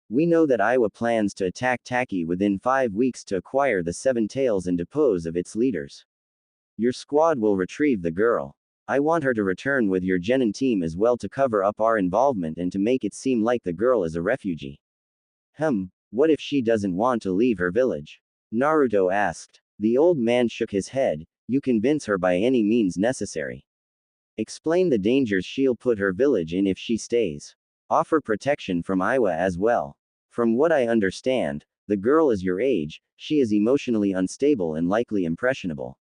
We know that Iwa plans to attack Taki within 5 weeks to acquire the Seven Tails and depose of its leaders. Your squad will retrieve the girl. I want her to return with your genin team as well to cover up our involvement and to make it seem like the girl is a refugee. What if she doesn't want to leave her village? Naruto asked. The old man shook his head. You convince her by any means necessary. Explain the dangers she'll put her village in if she stays. Offer protection from Iwa as well. From what I understand, the girl is your age, she is emotionally unstable and likely impressionable.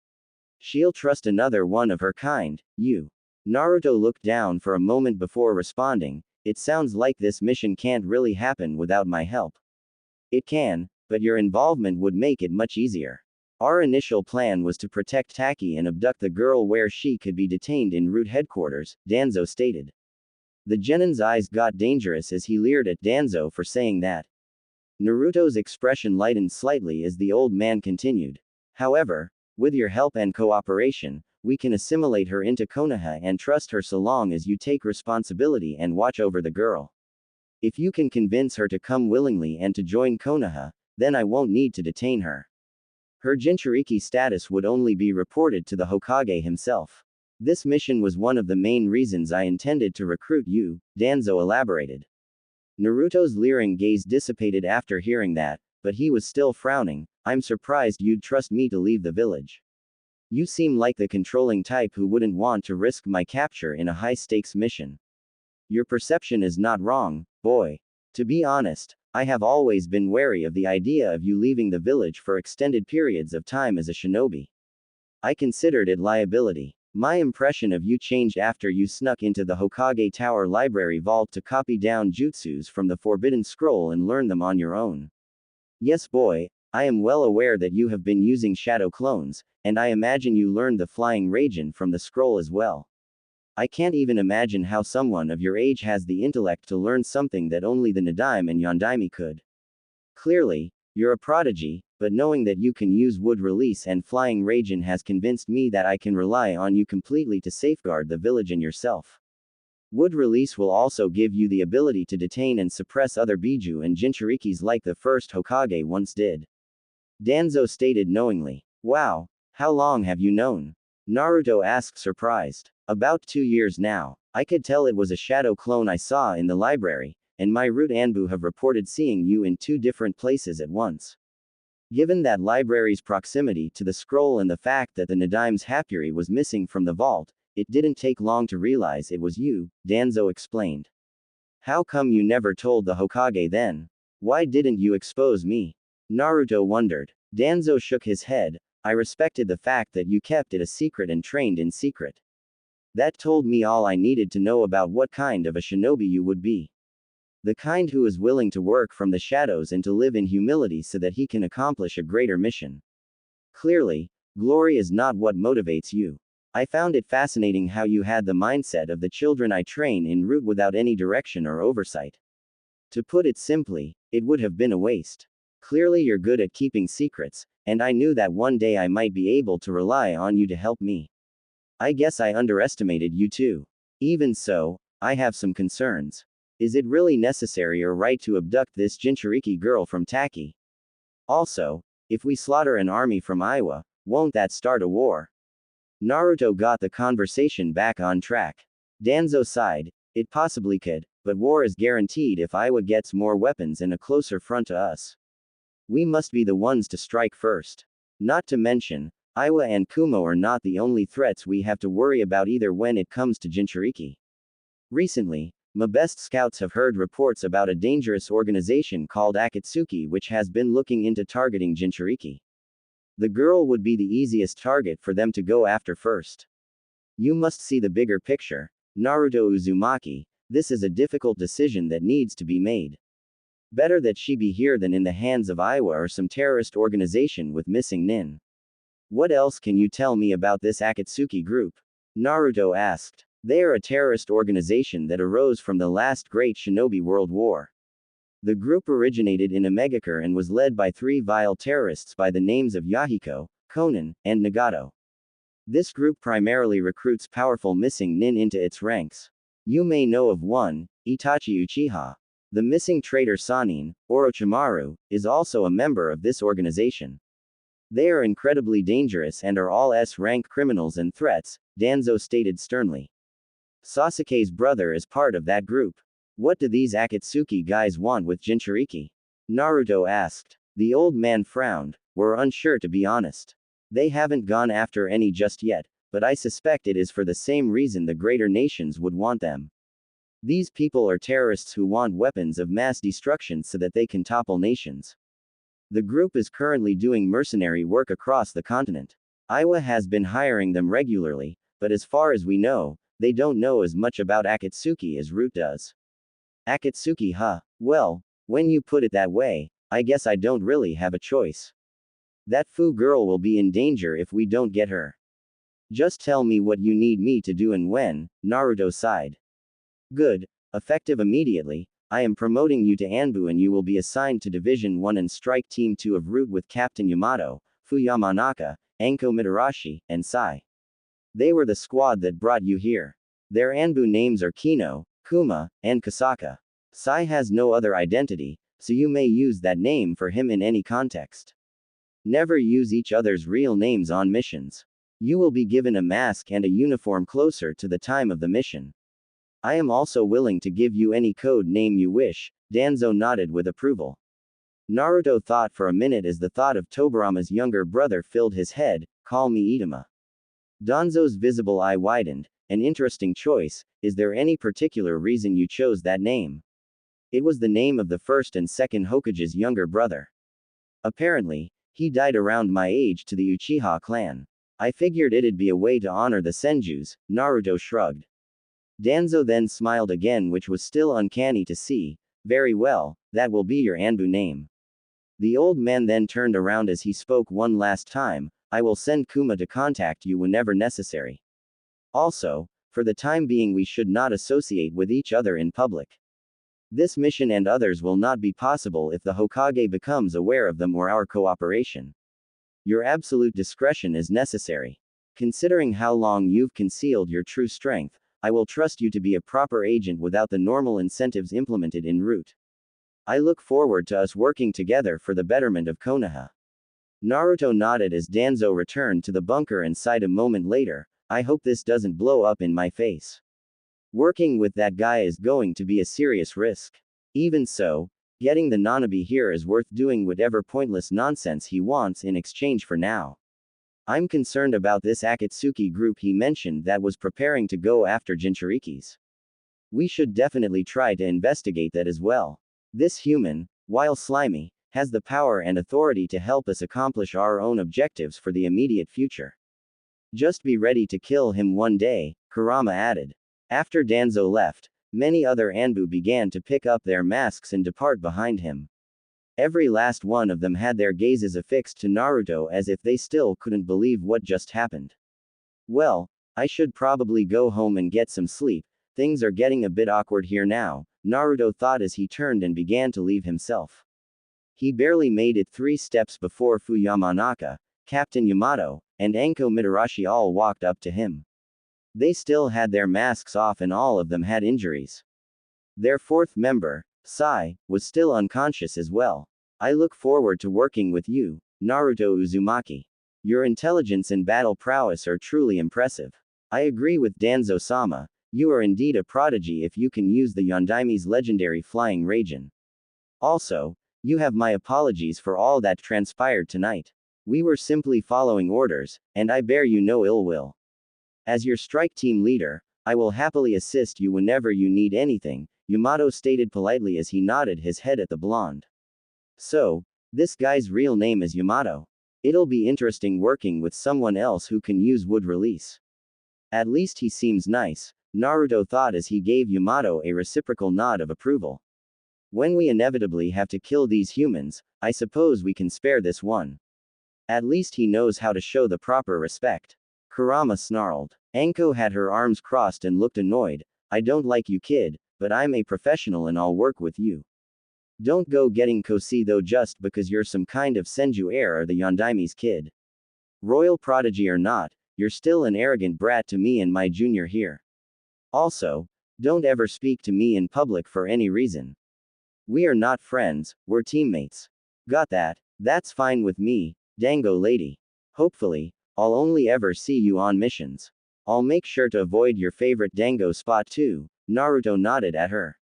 She'll trust another one of her kind, you. Naruto looked down for a moment before responding. It sounds like this mission can't really happen without my help. It can, but your involvement would make it much easier. Our initial plan was to protect Taki and abduct the girl where she could be detained in root headquarters, Danzo stated. The genin's eyes got dangerous as he leered at Danzo for saying that. Naruto's expression lightened slightly as the old man continued. However, with your help and cooperation, we can assimilate her into Konoha and trust her so long as you take responsibility and watch over the girl. If you can convince her to come willingly and to join Konoha, then I won't need to detain her. Her Jinchuriki status would only be reported to the Hokage himself. This mission was one of the main reasons I intended to recruit you, Danzo elaborated. Naruto's leering gaze dissipated after hearing that, but he was still frowning. I'm surprised you'd trust me to leave the village. You seem like the controlling type who wouldn't want to risk my capture in a high-stakes mission. Your perception is not wrong, boy. To be honest, I have always been wary of the idea of you leaving the village for extended periods of time as a shinobi. I considered it liability. My impression of you changed after you snuck into the Hokage Tower library vault to copy down jutsus from the Forbidden Scroll and learn them on your own. Yes, boy, I am well aware that you have been using shadow clones, and I imagine you learned the flying Raijin from the scroll as well. I can't even imagine how someone of your age has the intellect to learn something that only the Nadaime and Yondaime could. Clearly, you're a prodigy, but knowing that you can use wood release and flying Raijin has convinced me that I can rely on you completely to safeguard the village and yourself. Wood release will also give you the ability to detain and suppress other Biju and Jinchurikis like the first Hokage once did. Danzo stated knowingly. Wow, how long have you known? Naruto asked surprised. About 2 years now. I could tell it was a shadow clone I saw in the library, and my root Anbu have reported seeing you in 2 different places at once. Given that library's proximity to the scroll and the fact that the Nadaime's Hapuri was missing from the vault, it didn't take long to realize it was you, Danzo explained. How come you never told the Hokage then? Why didn't you expose me? Naruto wondered. Danzo shook his head. I respected the fact that you kept it a secret and trained in secret. That told me all I needed to know about what kind of a shinobi you would be. The kind who is willing to work from the shadows and to live in humility so that he can accomplish a greater mission. Clearly, glory is not what motivates you. I found it fascinating how you had the mindset of the children I train en route without any direction or oversight. To put it simply, it would have been a waste. Clearly you're good at keeping secrets, and I knew that one day I might be able to rely on you to help me. I guess I underestimated you too. Even so, I have some concerns. Is it really necessary or right to abduct this Jinchuriki girl from Taki? Also, if we slaughter an army from Iowa, won't that start a war? Naruto got the conversation back on track. Danzo sighed. It possibly could, but war is guaranteed if Iowa gets more weapons and a closer front to us. We must be the ones to strike first. Not to mention, Iowa and Kumo are not the only threats we have to worry about either when it comes to Jinchuriki. Recently, my best scouts have heard reports about a dangerous organization called Akatsuki which has been looking into targeting Jinchuriki. The girl would be the easiest target for them to go after first. You must see the bigger picture. Naruto Uzumaki, this is a difficult decision that needs to be made. Better that she be here than in the hands of Iowa or some terrorist organization with missing nin. What else can you tell me about this Akatsuki group? Naruto asked. They are a terrorist organization that arose from the last great shinobi world war. The group originated in Omegakure and was led by 3 vile terrorists by the names of Yahiko, Konan, and Nagato. This group primarily recruits powerful missing nin into its ranks. You may know of one, Itachi Uchiha. The missing traitor Sanin, Orochimaru, is also a member of this organization. They are incredibly dangerous and are all S-rank criminals and threats, Danzo stated sternly. Sasuke's brother is part of that group. What do these Akatsuki guys want with Jinchuriki? Naruto asked. The old man frowned. We're unsure to be honest. They haven't gone after any just yet, but I suspect it is for the same reason the greater nations would want them. These people are terrorists who want weapons of mass destruction so that they can topple nations. The group is currently doing mercenary work across the continent. Iowa has been hiring them regularly, but as far as we know, they don't know as much about Akatsuki as Root does. Akatsuki, huh? Well, when you put it that way, I guess I don't really have a choice. That Fu girl will be in danger if we don't get her. Just tell me what you need me to do and when, Naruto sighed. Good, effective immediately, I am promoting you to Anbu and you will be assigned to Division 1 and Strike Team 2 of Root with Captain Yamato, Fu Yamanaka, Anko Mitarashi, and Sai. They were the squad that brought you here. Their Anbu names are Kino, Kuma, and Kasaka. Sai has no other identity, so you may use that name for him in any context. Never use each other's real names on missions. You will be given a mask and a uniform closer to the time of the mission. I am also willing to give you any code name you wish, Danzo nodded with approval. Naruto thought for a minute as the thought of Tobirama's younger brother filled his head, call me Itama. Danzo's visible eye widened. An interesting choice, is there any particular reason you chose that name? It was the name of the first and second Hokage's younger brother. Apparently, he died around my age to the Uchiha clan. I figured it'd be a way to honor the Senjus, Naruto shrugged. Danzo then smiled again, which was still uncanny to see. Very well, that will be your Anbu name. The old man then turned around as he spoke one last time, I will send Kuma to contact you whenever necessary. Also, for the time being we should not associate with each other in public. This mission and others will not be possible if the Hokage becomes aware of them or our cooperation. Your absolute discretion is necessary. Considering how long you've concealed your true strength, I will trust you to be a proper agent without the normal incentives implemented en route. I look forward to us working together for the betterment of Konoha. Naruto nodded as Danzo returned to the bunker and sighed a moment later, I hope this doesn't blow up in my face. Working with that guy is going to be a serious risk. Even so, getting the Nanabi here is worth doing whatever pointless nonsense he wants in exchange for now. I'm concerned about this Akatsuki group he mentioned that was preparing to go after Jinchurikis. We should definitely try to investigate that as well. This human, while slimy, has the power and authority to help us accomplish our own objectives for the immediate future. Just be ready to kill him one day, Kurama added. After Danzo left, Many other Anbu began to pick up their masks and depart behind him. Every last one of them had their gazes affixed to Naruto as if they still couldn't believe what just happened. Well, I should probably go home and get some sleep. Things are getting a bit awkward here now, Naruto thought as he turned and began to leave himself. He barely made it 3 steps before Yamanaka, Captain Yamato, and Anko Mitarashi all walked up to him. They still had their masks off and all of them had injuries. Their 4th member, Sai, was still unconscious as well. I look forward to working with you, Naruto Uzumaki. Your intelligence and battle prowess are truly impressive. I agree with Danzo-sama, you are indeed a prodigy if you can use the Yondaime's legendary flying Raijin. Also, you have my apologies for all that transpired tonight. We were simply following orders, and I bear you no ill will. As your strike team leader, I will happily assist you whenever you need anything, Yamato stated politely as he nodded his head at the blonde. So, this guy's real name is Yamato. It'll be interesting working with someone else who can use wood release. At least he seems nice, Naruto thought as he gave Yamato a reciprocal nod of approval. When we inevitably have to kill these humans, I suppose we can spare this one. At least he knows how to show the proper respect. Kurama snarled. Anko had her arms crossed and looked annoyed. I don't like you, kid, but I'm a professional and I'll work with you. Don't go getting cozy though just because you're some kind of Senju heir or the Yondaime's kid. Royal prodigy or not, you're still an arrogant brat to me and my junior here. Also, don't ever speak to me in public for any reason. We are not friends, we're teammates. Got that? That's fine with me, Dango lady. Hopefully, I'll only ever see you on missions. I'll make sure to avoid your favorite Dango spot too, Naruto nodded at her.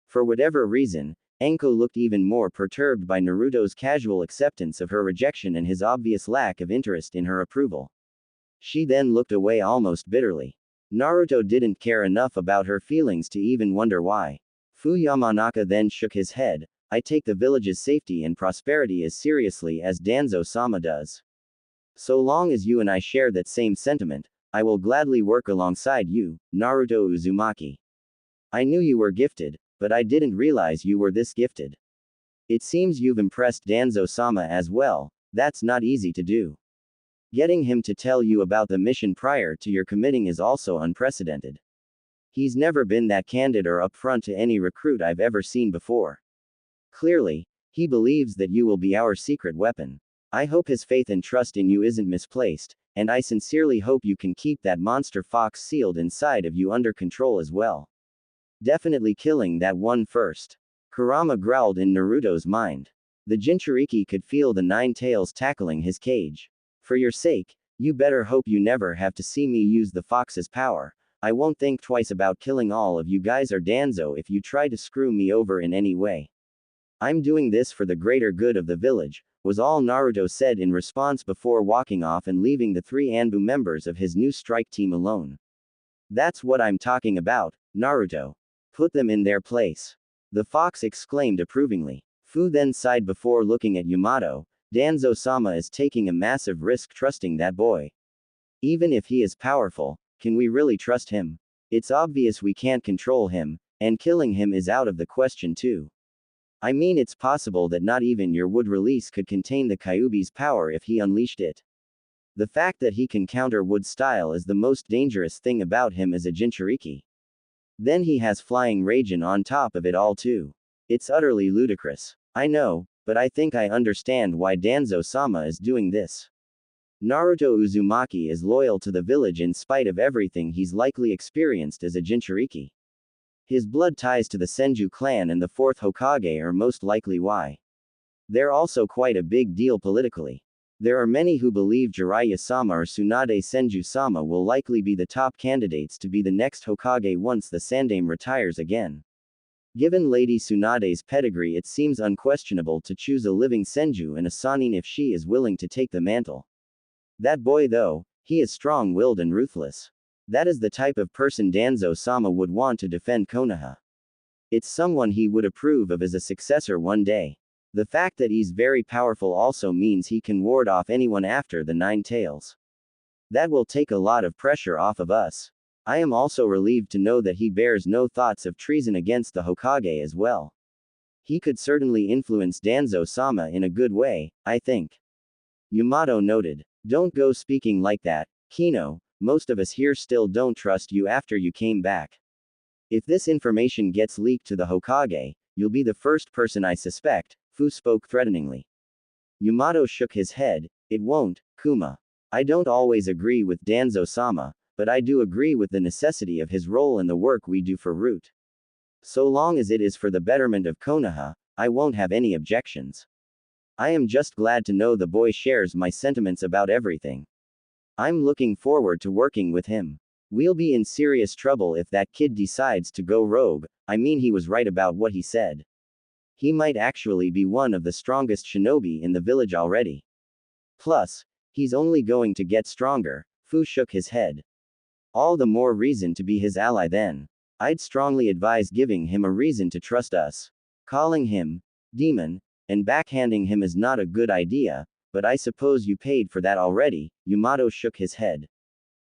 For whatever reason, Anko looked even more perturbed by Naruto's casual acceptance of her rejection and his obvious lack of interest in her approval. She then looked away almost bitterly. Naruto didn't care enough about her feelings to even wonder why. Yamanaka then shook his head. I take the village's safety and prosperity as seriously as Danzo-sama does. So long as you and I share that same sentiment, I will gladly work alongside you, Naruto Uzumaki. I knew you were gifted, but I didn't realize you were this gifted. It seems you've impressed Danzo-sama as well, that's not easy to do. Getting him to tell you about the mission prior to your committing is also unprecedented. He's never been that candid or upfront to any recruit I've ever seen before. Clearly, he believes that you will be our secret weapon. I hope his faith and trust in you isn't misplaced, and I sincerely hope you can keep that monster fox sealed inside of you under control as well. Definitely killing that one first. Kurama growled in Naruto's mind. The Jinchuriki could feel the 9 tails tackling his cage. For your sake, you better hope you never have to see me use the fox's power. I won't think twice about killing all of you guys or Danzo if you try to screw me over in any way. I'm doing this for the greater good of the village, was all Naruto said in response before walking off and leaving the 3 Anbu members of his new strike team alone. That's what I'm talking about, Naruto. Put them in their place. The fox exclaimed approvingly. Fu then sighed before looking at Yamato. Danzo-sama is taking a massive risk trusting that boy. Even if he is powerful, can we really trust him? It's obvious we can't control him, and killing him is out of the question too. I mean, it's possible that not even your wood release could contain the Kyuubi's power if he unleashed it. The fact that he can counter wood style is the most dangerous thing about him as a Jinchuriki. Then he has flying Raijin on top of it all too. It's utterly ludicrous. I know, but I think I understand why Danzo-sama is doing this. Naruto Uzumaki is loyal to the village in spite of everything he's likely experienced as a Jinchuriki. His blood ties to the Senju clan and the 4th Hokage are most likely why. They're also quite a big deal politically. There are many who believe Jiraiya-sama or Tsunade Senju-sama will likely be the top candidates to be the next Hokage once the Sandaime retires again. Given Lady Tsunade's pedigree, it seems unquestionable to choose a living Senju and a Sannin if she is willing to take the mantle. That boy though, he is strong-willed and ruthless. That is the type of person Danzo-sama would want to defend Konoha. It's someone he would approve of as a successor one day. The fact that he's very powerful also means he can ward off anyone after the 9 tails. That will take a lot of pressure off of us. I am also relieved to know that he bears no thoughts of treason against the Hokage as well. He could certainly influence Danzo-sama in a good way, I think. Yamato noted. Don't go speaking like that, Kino, most of us here still don't trust you after you came back. If this information gets leaked to the Hokage, you'll be the first person I suspect, Fu spoke threateningly. Yamato shook his head. It won't, Kuma. I don't always agree with Danzo-sama, but I do agree with the necessity of his role in the work we do for Root. So long as it is for the betterment of Konoha, I won't have any objections. I am just glad to know the boy shares my sentiments about everything. I'm looking forward to working with him. We'll be in serious trouble if that kid decides to go rogue. I mean, he was right about what he said. He might actually be one of the strongest shinobi in the village already. Plus, he's only going to get stronger. Fu shook his head. All the more reason to be his ally then. I'd strongly advise giving him a reason to trust us. Calling him demon and backhanding him is not a good idea, but I suppose you paid for that already. Yamato shook his head.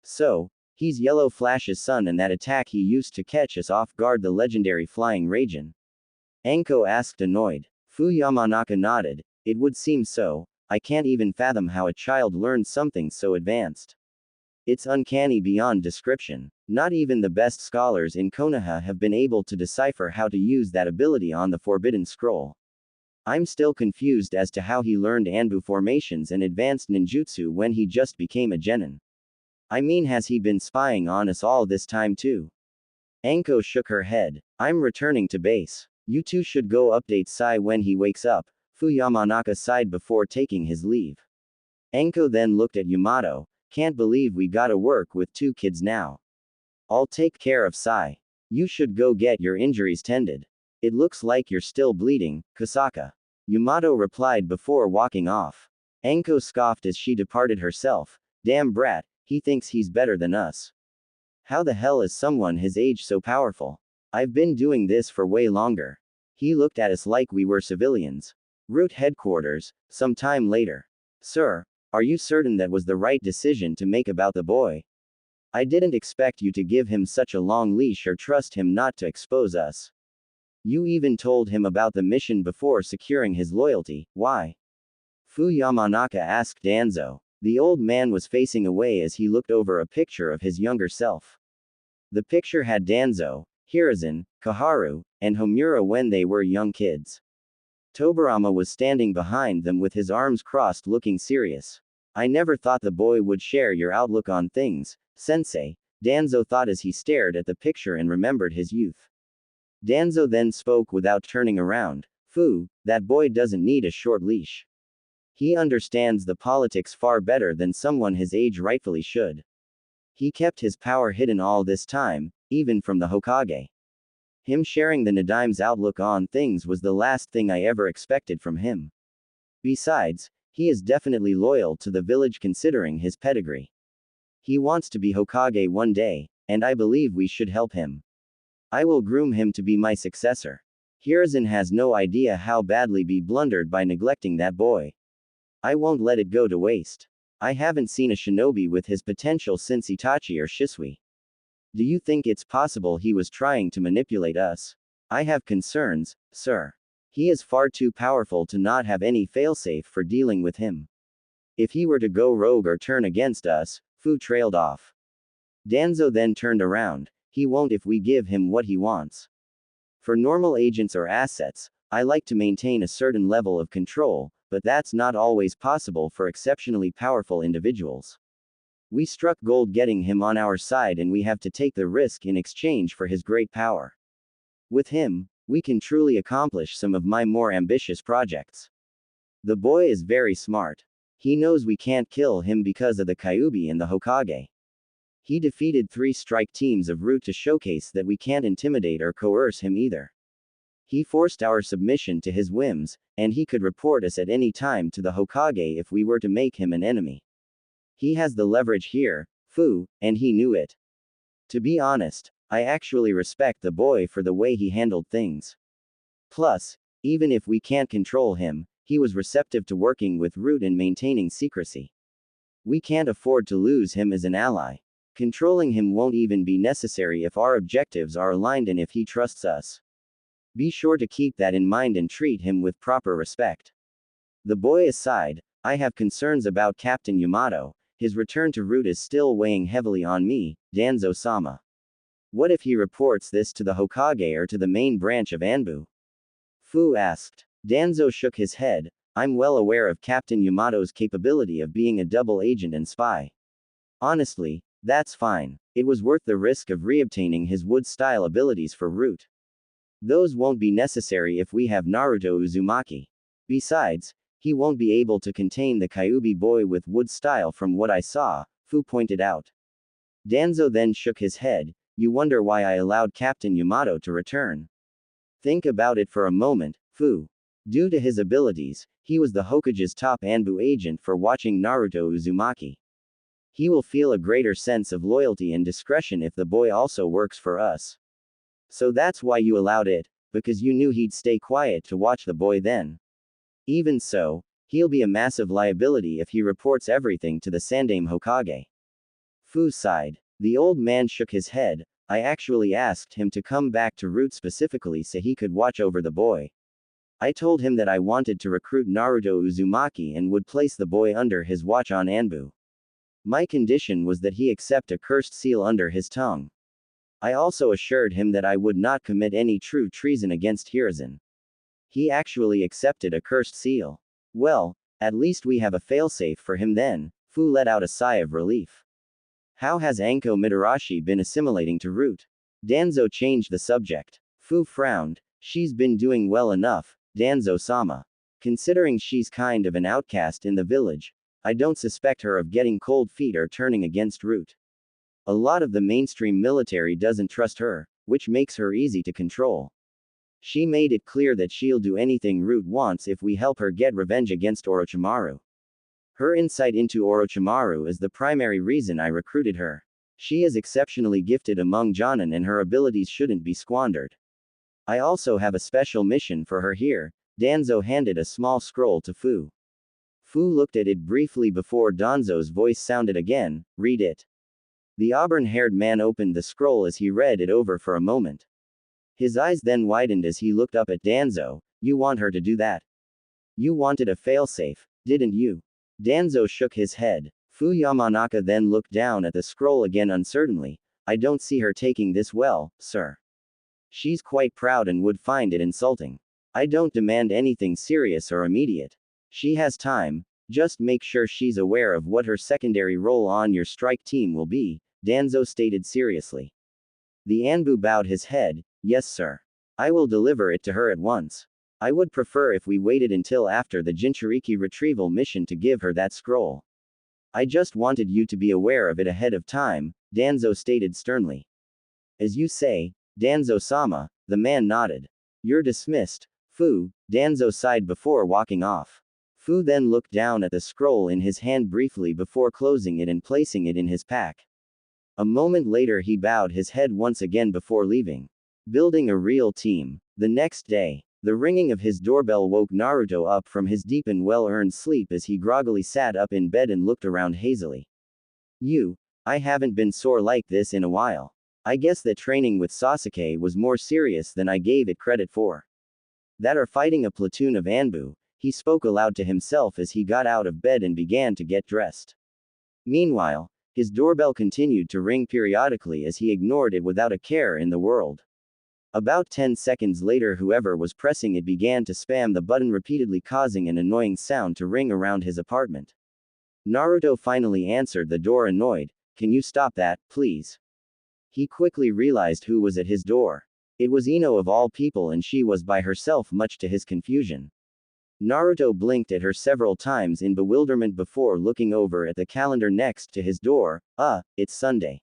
So, he's Yellow Flash's son, and that attack he used to catch us off guard, the legendary flying Raijin? Anko asked, annoyed. Fu Yamanaka nodded. It would seem so. I can't even fathom how a child learns something so advanced. It's uncanny beyond description. Not even the best scholars in Konoha have been able to decipher how to use that ability on the Forbidden Scroll. I'm still confused as to how he learned Anbu formations and advanced ninjutsu when he just became a genin. I mean, has he been spying on us all this time too? Anko shook her head. I'm returning to base. You two should go update Sai when he wakes up, Fu Yamanaka sighed before taking his leave. Anko then looked at Yamato. Can't believe we gotta work with two kids now. I'll take care of Sai. You should go get your injuries tended. It looks like you're still bleeding, Kusaka. Yamato replied before walking off. Anko scoffed as she departed herself. Damn brat, he thinks he's better than us. How the hell is someone his age so powerful? I've been doing this for way longer. He looked at us like we were civilians. Root headquarters, some time later. Sir, are you certain that was the right decision to make about the boy? I didn't expect you to give him such a long leash or trust him not to expose us. You even told him about the mission before securing his loyalty. Why? Fu Yamanaka asked Danzo. The old man was facing away as he looked over a picture of his younger self. The picture had Danzo, Hiruzen, Kaharu, and Homura when they were young kids. Tobarama was standing behind them with his arms crossed, looking serious. I never thought the boy would share your outlook on things, sensei, Danzo thought as he stared at the picture and remembered his youth. Danzo then spoke without turning around. Fu, that boy doesn't need a short leash. He understands the politics far better than someone his age rightfully should. He kept his power hidden all this time, even from the Hokage. Him sharing the Nadime's outlook on things was the last thing I ever expected from him. Besides, he is definitely loyal to the village considering his pedigree. He wants to be Hokage one day, and I believe we should help him. I will groom him to be my successor. Hiruzen has no idea how badly be blundered by neglecting that boy. I won't let it go to waste. I haven't seen a shinobi with his potential since Itachi or Shisui. Do you think it's possible he was trying to manipulate us? I have concerns, sir. He is far too powerful to not have any failsafe for dealing with him. If he were to go rogue or turn against us, Fu trailed off. Danzo then turned around. He won't if we give him what he wants. For normal agents or assets, I like to maintain a certain level of control, but that's not always possible for exceptionally powerful individuals. We struck gold getting him on our side, and we have to take the risk in exchange for his great power. With him, we can truly accomplish some of my more ambitious projects. The boy is very smart. He knows we can't kill him because of the Kyuubi and the Hokage. He defeated 3 strike teams of Root to showcase that we can't intimidate or coerce him either. He forced our submission to his whims, and he could report us at any time to the Hokage if we were to make him an enemy. He has the leverage here, Fu, and he knew it. To be honest, I actually respect the boy for the way he handled things. Plus, even if we can't control him, he was receptive to working with Root and maintaining secrecy. We can't afford to lose him as an ally. Controlling him won't even be necessary if our objectives are aligned and if he trusts us. Be sure to keep that in mind and treat him with proper respect. The boy aside, I have concerns about Captain Yamato. His return to route is still weighing heavily on me, Danzo-sama. What if he reports this to the Hokage or to the main branch of Anbu? Fu asked. Danzo shook his head. I'm well aware of Captain Yamato's capability of being a double agent and spy. Honestly, that's fine. It was worth the risk of reobtaining his wood-style abilities for route. Those won't be necessary if we have Naruto Uzumaki. Besides, he won't be able to contain the Kyuubi boy with wood style from what I saw, Fu pointed out. Danzo then shook his head. You wonder why I allowed Captain Yamato to return. Think about it for a moment, Fu. Due to his abilities, he was the Hokage's top Anbu agent for watching Naruto Uzumaki. He will feel a greater sense of loyalty and discretion if the boy also works for us. So that's why you allowed it, because you knew he'd stay quiet to watch the boy then. Even so, he'll be a massive liability if he reports everything to the Sandaime Hokage. Fu sighed. The old man shook his head. I actually asked him to come back to route specifically so he could watch over the boy. I told him that I wanted to recruit Naruto Uzumaki and would place the boy under his watch on Anbu. My condition was that he accept a cursed seal under his tongue. I also assured him that I would not commit any true treason against Hiruzen. He actually accepted a cursed seal. Well, at least we have a failsafe for him then. Fu let out a sigh of relief. How has Anko Mitarashi been assimilating to route? Danzo changed the subject. Fu frowned. She's been doing well enough, Danzo-sama. Considering she's kind of an outcast in the village, I don't suspect her of getting cold feet or turning against route. A lot of the mainstream military doesn't trust her, which makes her easy to control. She made it clear that she'll do anything route wants if we help her get revenge against Orochimaru. Her insight into Orochimaru is the primary reason I recruited her. She is exceptionally gifted among Jonin and her abilities shouldn't be squandered. I also have a special mission for her here. Danzo handed a small scroll to Fu. Fu looked at it briefly before Danzo's voice sounded again, read it. The auburn-haired man opened the scroll as he read it over for a moment. His eyes then widened as he looked up at Danzo. You want her to do that? You wanted a failsafe, didn't you? Danzo shook his head. Fu Yamanaka then looked down at the scroll again uncertainly. I don't see her taking this well, sir. She's quite proud and would find it insulting. I don't demand anything serious or immediate. She has time, just make sure she's aware of what her secondary role on your strike team will be, Danzo stated seriously. The Anbu bowed his head. Yes sir. I will deliver it to her at once. I would prefer if we waited until after the Jinchuriki retrieval mission to give her that scroll. I just wanted you to be aware of it ahead of time, Danzo stated sternly. As you say, Danzo-sama, the man nodded. You're dismissed, Fu, Danzo sighed before walking off. Fu then looked down at the scroll in his hand briefly before closing it and placing it in his pack. A moment later he bowed his head once again before leaving. Building a real team. The next day, the ringing of his doorbell woke Naruto up from his deep and well-earned sleep as he groggily sat up in bed and looked around hazily. I haven't been sore like this in a while. I guess that training with Sasuke was more serious than I gave it credit for. That or fighting a platoon of Anbu, he spoke aloud to himself as he got out of bed and began to get dressed. Meanwhile, his doorbell continued to ring periodically as he ignored it without a care in the world. About 10 seconds later whoever was pressing it began to spam the button repeatedly causing an annoying sound to ring around his apartment. Naruto finally answered the door annoyed. Can you stop that, please? He quickly realized who was at his door. It was Ino of all people and she was by herself much to his confusion. Naruto blinked at her several times in bewilderment before looking over at the calendar next to his door. It's Sunday.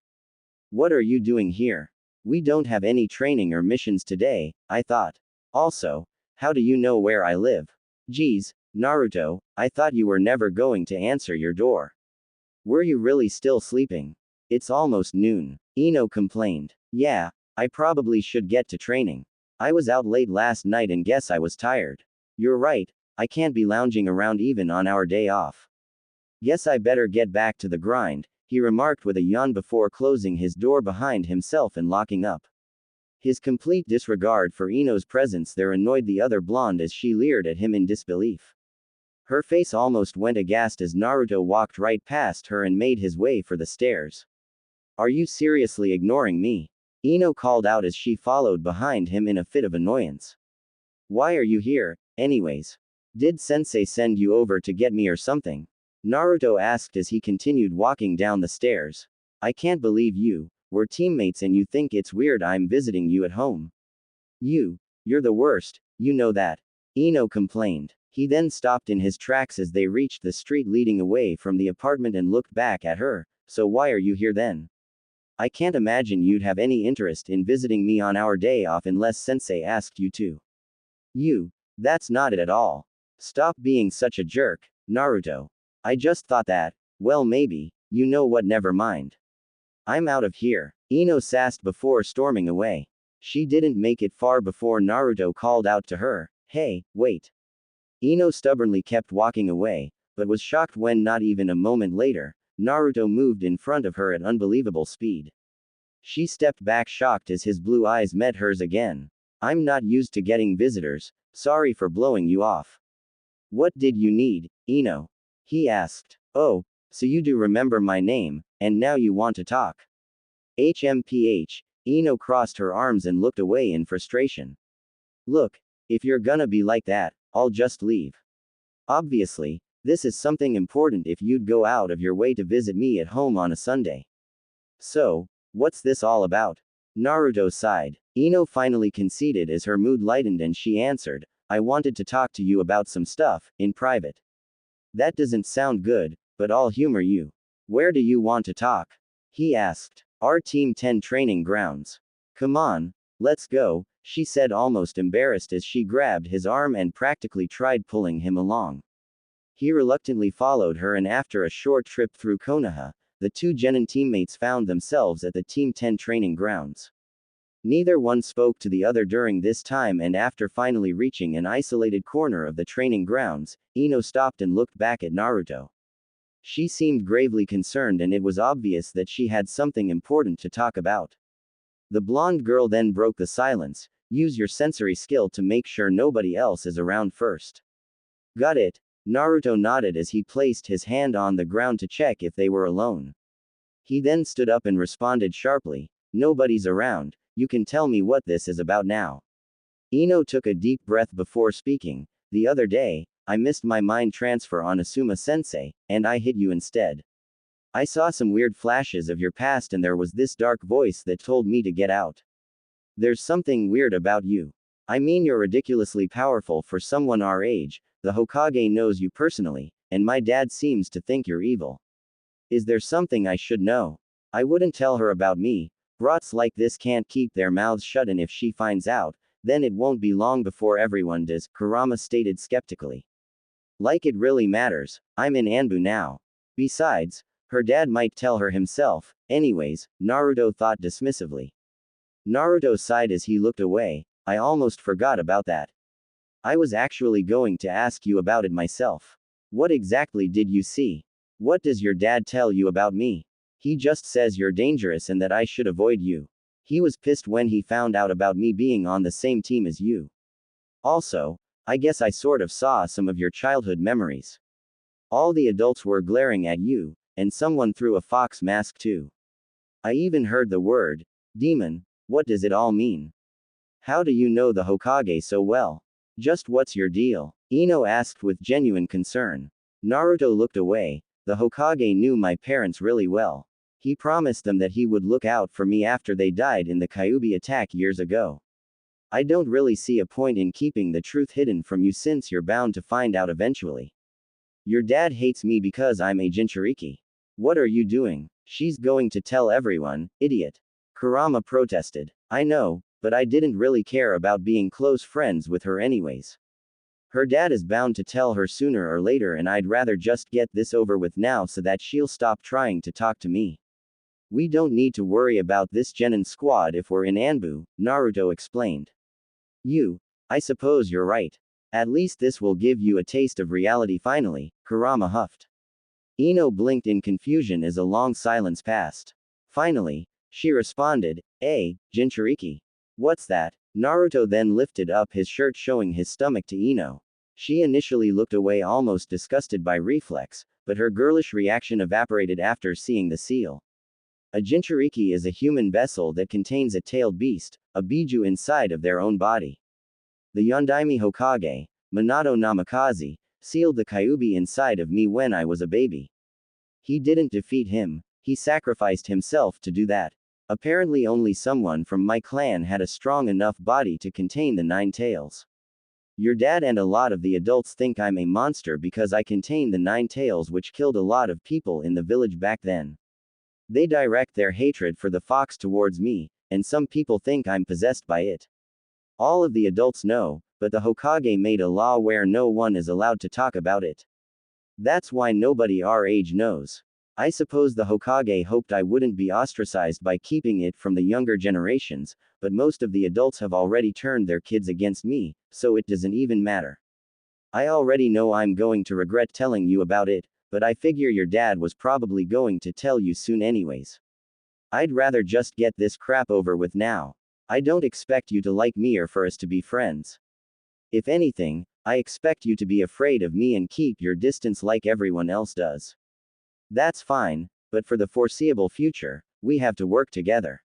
What are you doing here? We don't have any training or missions today, I thought. Also, how do you know where I live? Geez, Naruto, I thought you were never going to answer your door. Were you really still sleeping? It's almost noon. Ino complained. Yeah, I probably should get to training. I was out late last night and guess I was tired. You're right, I can't be lounging around even on our day off. Guess I better get back to the grind. he remarked with a yawn before closing his door behind himself and locking up. His complete disregard for Ino's presence there annoyed the other blonde as she leered at him in disbelief. Her face almost went aghast as Naruto walked right past her and made his way for the stairs. Are you seriously ignoring me? Ino called out as she followed behind him in a fit of annoyance. Why are you here, anyways? Did sensei send you over to get me or something? Naruto asked as he continued walking down the stairs. I can't believe we're teammates and you think it's weird I'm visiting you at home. You're the worst, you know that. Ino complained. He then stopped in his tracks as they reached the street leading away from the apartment and looked back at her. So why are you here then? I can't imagine you'd have any interest in visiting me on our day off unless sensei asked you to. That's not it at all. Stop being such a jerk, Naruto. I just thought that, well maybe, you know what, never mind. I'm out of here, Ino sassed before storming away. She didn't make it far before Naruto called out to her, hey, wait. Ino stubbornly kept walking away, but was shocked when not even a moment later, Naruto moved in front of her at unbelievable speed. She stepped back shocked as his blue eyes met hers again. I'm not used to getting visitors, sorry for blowing you off. What did you need, Ino? He asked. Oh, so you do remember my name, and now you want to talk. HMPH, Ino crossed her arms and looked away in frustration. Look, if you're gonna be like that, I'll just leave. Obviously, this is something important if you'd go out of your way to visit me at home on a Sunday. So, what's this all about? Naruto sighed. Ino finally conceded as her mood lightened and she answered, I wanted to talk to you about some stuff, in private. That doesn't sound good, but I'll humor you. Where do you want to talk? He asked. Our Team 10 training grounds. Come on, let's go, she said almost embarrassed as she grabbed his arm and practically tried pulling him along. He reluctantly followed her and after a short trip through Konoha, the two Genin teammates found themselves at the Team 10 training grounds. Neither one spoke to the other during this time and after finally reaching an isolated corner of the training grounds, Ino stopped and looked back at Naruto. She seemed gravely concerned and it was obvious that she had something important to talk about. The blonde girl then broke the silence, use your sensory skill to make sure nobody else is around first. Got it. Naruto nodded as he placed his hand on the ground to check if they were alone. He then stood up and responded sharply, nobody's around, you can tell me what this is about now. Ino took a deep breath before speaking, the other day, I missed my mind transfer on Asuma-sensei, and I hit you instead. I saw some weird flashes of your past and there was this dark voice that told me to get out. There's something weird about you. I mean you're ridiculously powerful for someone our age, the Hokage knows you personally, and my dad seems to think you're evil. Is there something I should know? I wouldn't tell her about me, brats like this can't keep their mouths shut and if she finds out, then it won't be long before everyone does, Kurama stated skeptically. Like it really matters, I'm in Anbu now. Besides, her dad might tell her himself, anyways, Naruto thought dismissively. Naruto sighed as he looked away, I almost forgot about that. I was actually going to ask you about it myself. What exactly did you see? What does your dad tell you about me? He just says you're dangerous and that I should avoid you. He was pissed when he found out about me being on the same team as you. Also, I guess I sort of saw some of your childhood memories. All the adults were glaring at you, and someone threw a fox mask too. I even heard the word, demon, what does it all mean? How do you know the Hokage so well? Just what's your deal? Ino asked with genuine concern. Naruto looked away, the Hokage knew my parents really well. He promised them that he would look out for me after they died in the Kyuubi attack years ago. I don't really see a point in keeping the truth hidden from you since you're bound to find out eventually. Your dad hates me because I'm a Jinchuriki. What are you doing? She's going to tell everyone, idiot. Kurama protested. I know, but I didn't really care about being close friends with her anyways. Her dad is bound to tell her sooner or later and I'd rather just get this over with now so that she'll stop trying to talk to me. We don't need to worry about this Genin squad if we're in Anbu, Naruto explained. I suppose you're right. At least this will give you a taste of reality finally, Kurama huffed. Ino blinked in confusion as a long silence passed. Finally, she responded, Jinchuriki. What's that? Naruto then lifted up his shirt showing his stomach to Ino. She initially looked away almost disgusted by reflex, but her girlish reaction evaporated after seeing the seal. A Jinchuriki is a human vessel that contains a tailed beast, a biju inside of their own body. The Yondaime Hokage, Minato Namikaze, sealed the Kyuubi inside of me when I was a baby. He didn't defeat him, he sacrificed himself to do that. Apparently only someone from my clan had a strong enough body to contain the 9 tails. Your dad and a lot of the adults think I'm a monster because I contain the 9 tails which killed a lot of people in the village back then. They direct their hatred for the fox towards me, and some people think I'm possessed by it. All of the adults know, but the Hokage made a law where no one is allowed to talk about it. That's why nobody our age knows. I suppose the Hokage hoped I wouldn't be ostracized by keeping it from the younger generations, but most of the adults have already turned their kids against me, so it doesn't even matter. I already know I'm going to regret telling you about it, but I figure your dad was probably going to tell you soon anyways. I'd rather just get this crap over with now. I don't expect you to like me or for us to be friends. If anything, I expect you to be afraid of me and keep your distance like everyone else does. That's fine, but for the foreseeable future, we have to work together.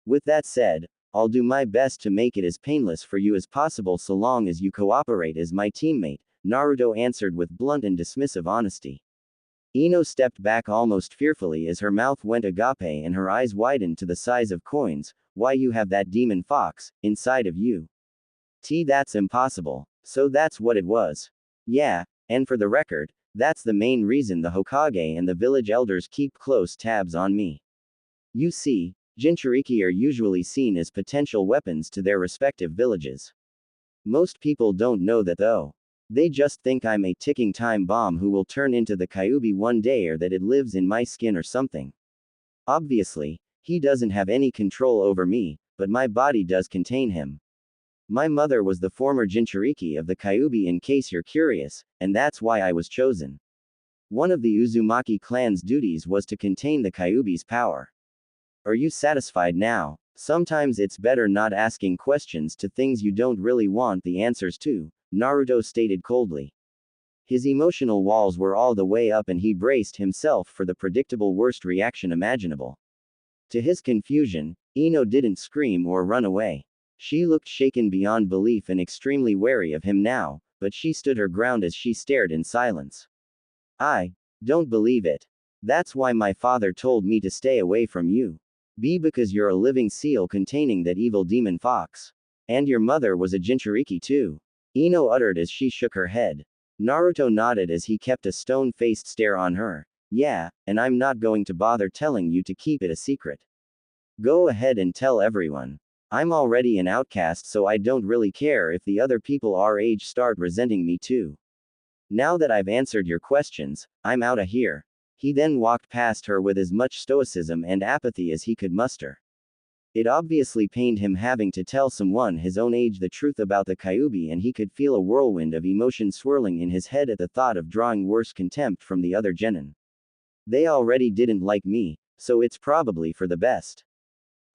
With that said, I'll do my best to make it as painless for you as possible so long as you cooperate as my teammate, Naruto answered with blunt and dismissive honesty. Ino stepped back almost fearfully as her mouth went agape and her eyes widened to the size of coins. Why, you have that demon fox inside of you? That's impossible. So that's what it was. Yeah, and for the record, that's the main reason the Hokage and the village elders keep close tabs on me. You see, Jinchuriki are usually seen as potential weapons to their respective villages. Most people don't know that though. They just think I'm a ticking time bomb who will turn into the Kyuubi one day or that it lives in my skin or something. Obviously, he doesn't have any control over me, but my body does contain him. My mother was the former Jinchuriki of the Kyuubi in case you're curious, and that's why I was chosen. One of the Uzumaki clan's duties was to contain the Kyuubi's power. Are you satisfied now? Sometimes it's better not asking questions to things you don't really want the answers to, Naruto stated coldly. His emotional walls were all the way up and he braced himself for the predictable worst reaction imaginable. To his confusion, Ino didn't scream or run away. She looked shaken beyond belief and extremely wary of him now, but she stood her ground as she stared in silence. I don't believe it. That's why my father told me to stay away from you. Because you're a living seal containing that evil demon fox. And your mother was a Jinchuriki too. Ino uttered as she shook her head. Naruto nodded as he kept a stone-faced stare on her. Yeah, and I'm not going to bother telling you to keep it a secret. Go ahead and tell everyone. I'm already an outcast, so I don't really care if the other people our age start resenting me too. Now that I've answered your questions, I'm outta here. He then walked past her with as much stoicism and apathy as he could muster. It obviously pained him having to tell someone his own age the truth about the Kyuubi, and he could feel a whirlwind of emotion swirling in his head at the thought of drawing worse contempt from the other genin. They already didn't like me, so it's probably for the best.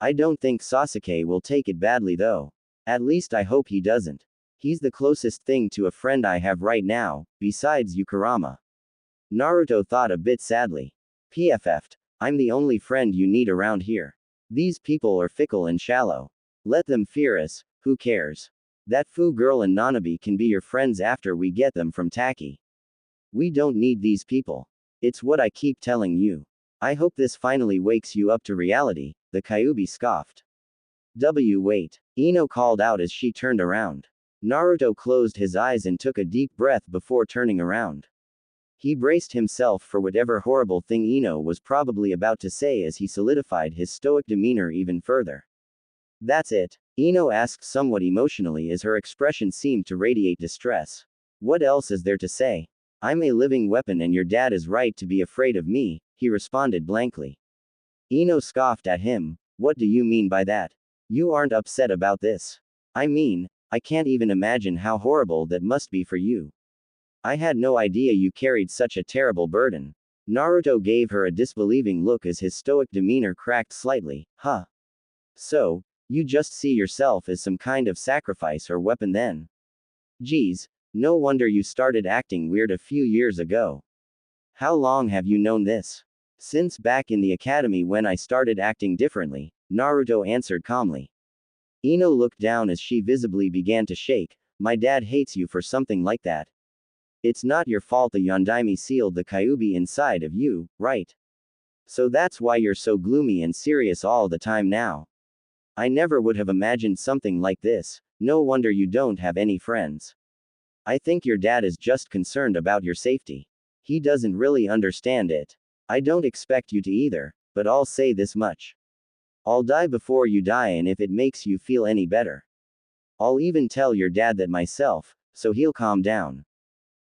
I don't think Sasuke will take it badly though. At least I hope he doesn't. He's the closest thing to a friend I have right now, besides you, Kurama. Naruto thought a bit sadly. PFF'd, I'm the only friend you need around here. These people are fickle and shallow. Let them fear us, who cares? That Fu girl and Nanabe can be your friends after we get them from Taki. We don't need these people. It's what I keep telling you. I hope this finally wakes you up to reality, the Kyuubi scoffed. Wait. Ino called out as she turned around. Naruto closed his eyes and took a deep breath before turning around. He braced himself for whatever horrible thing Ino was probably about to say as he solidified his stoic demeanor even further. That's it? Ino asked somewhat emotionally as her expression seemed to radiate distress. What else is there to say? I'm a living weapon and your dad is right to be afraid of me, he responded blankly. Ino scoffed at him. What do you mean by that? You aren't upset about this. I mean, I can't even imagine how horrible that must be for you. I had no idea you carried such a terrible burden. Naruto gave her a disbelieving look as his stoic demeanor cracked slightly. Huh. So, you just see yourself as some kind of sacrifice or weapon then? Geez, no wonder you started acting weird a few years ago. How long have you known this? Since back in the academy when I started acting differently, Naruto answered calmly. Ino looked down as she visibly began to shake. My dad hates you for something like that. It's not your fault the Yondaime sealed the Kyuubi inside of you, right? So that's why you're so gloomy and serious all the time now. I never would have imagined something like this. No wonder you don't have any friends. I think your dad is just concerned about your safety. He doesn't really understand it. I don't expect you to either, but I'll say this much. I'll die before you die, and if it makes you feel any better, I'll even tell your dad that myself, so he'll calm down.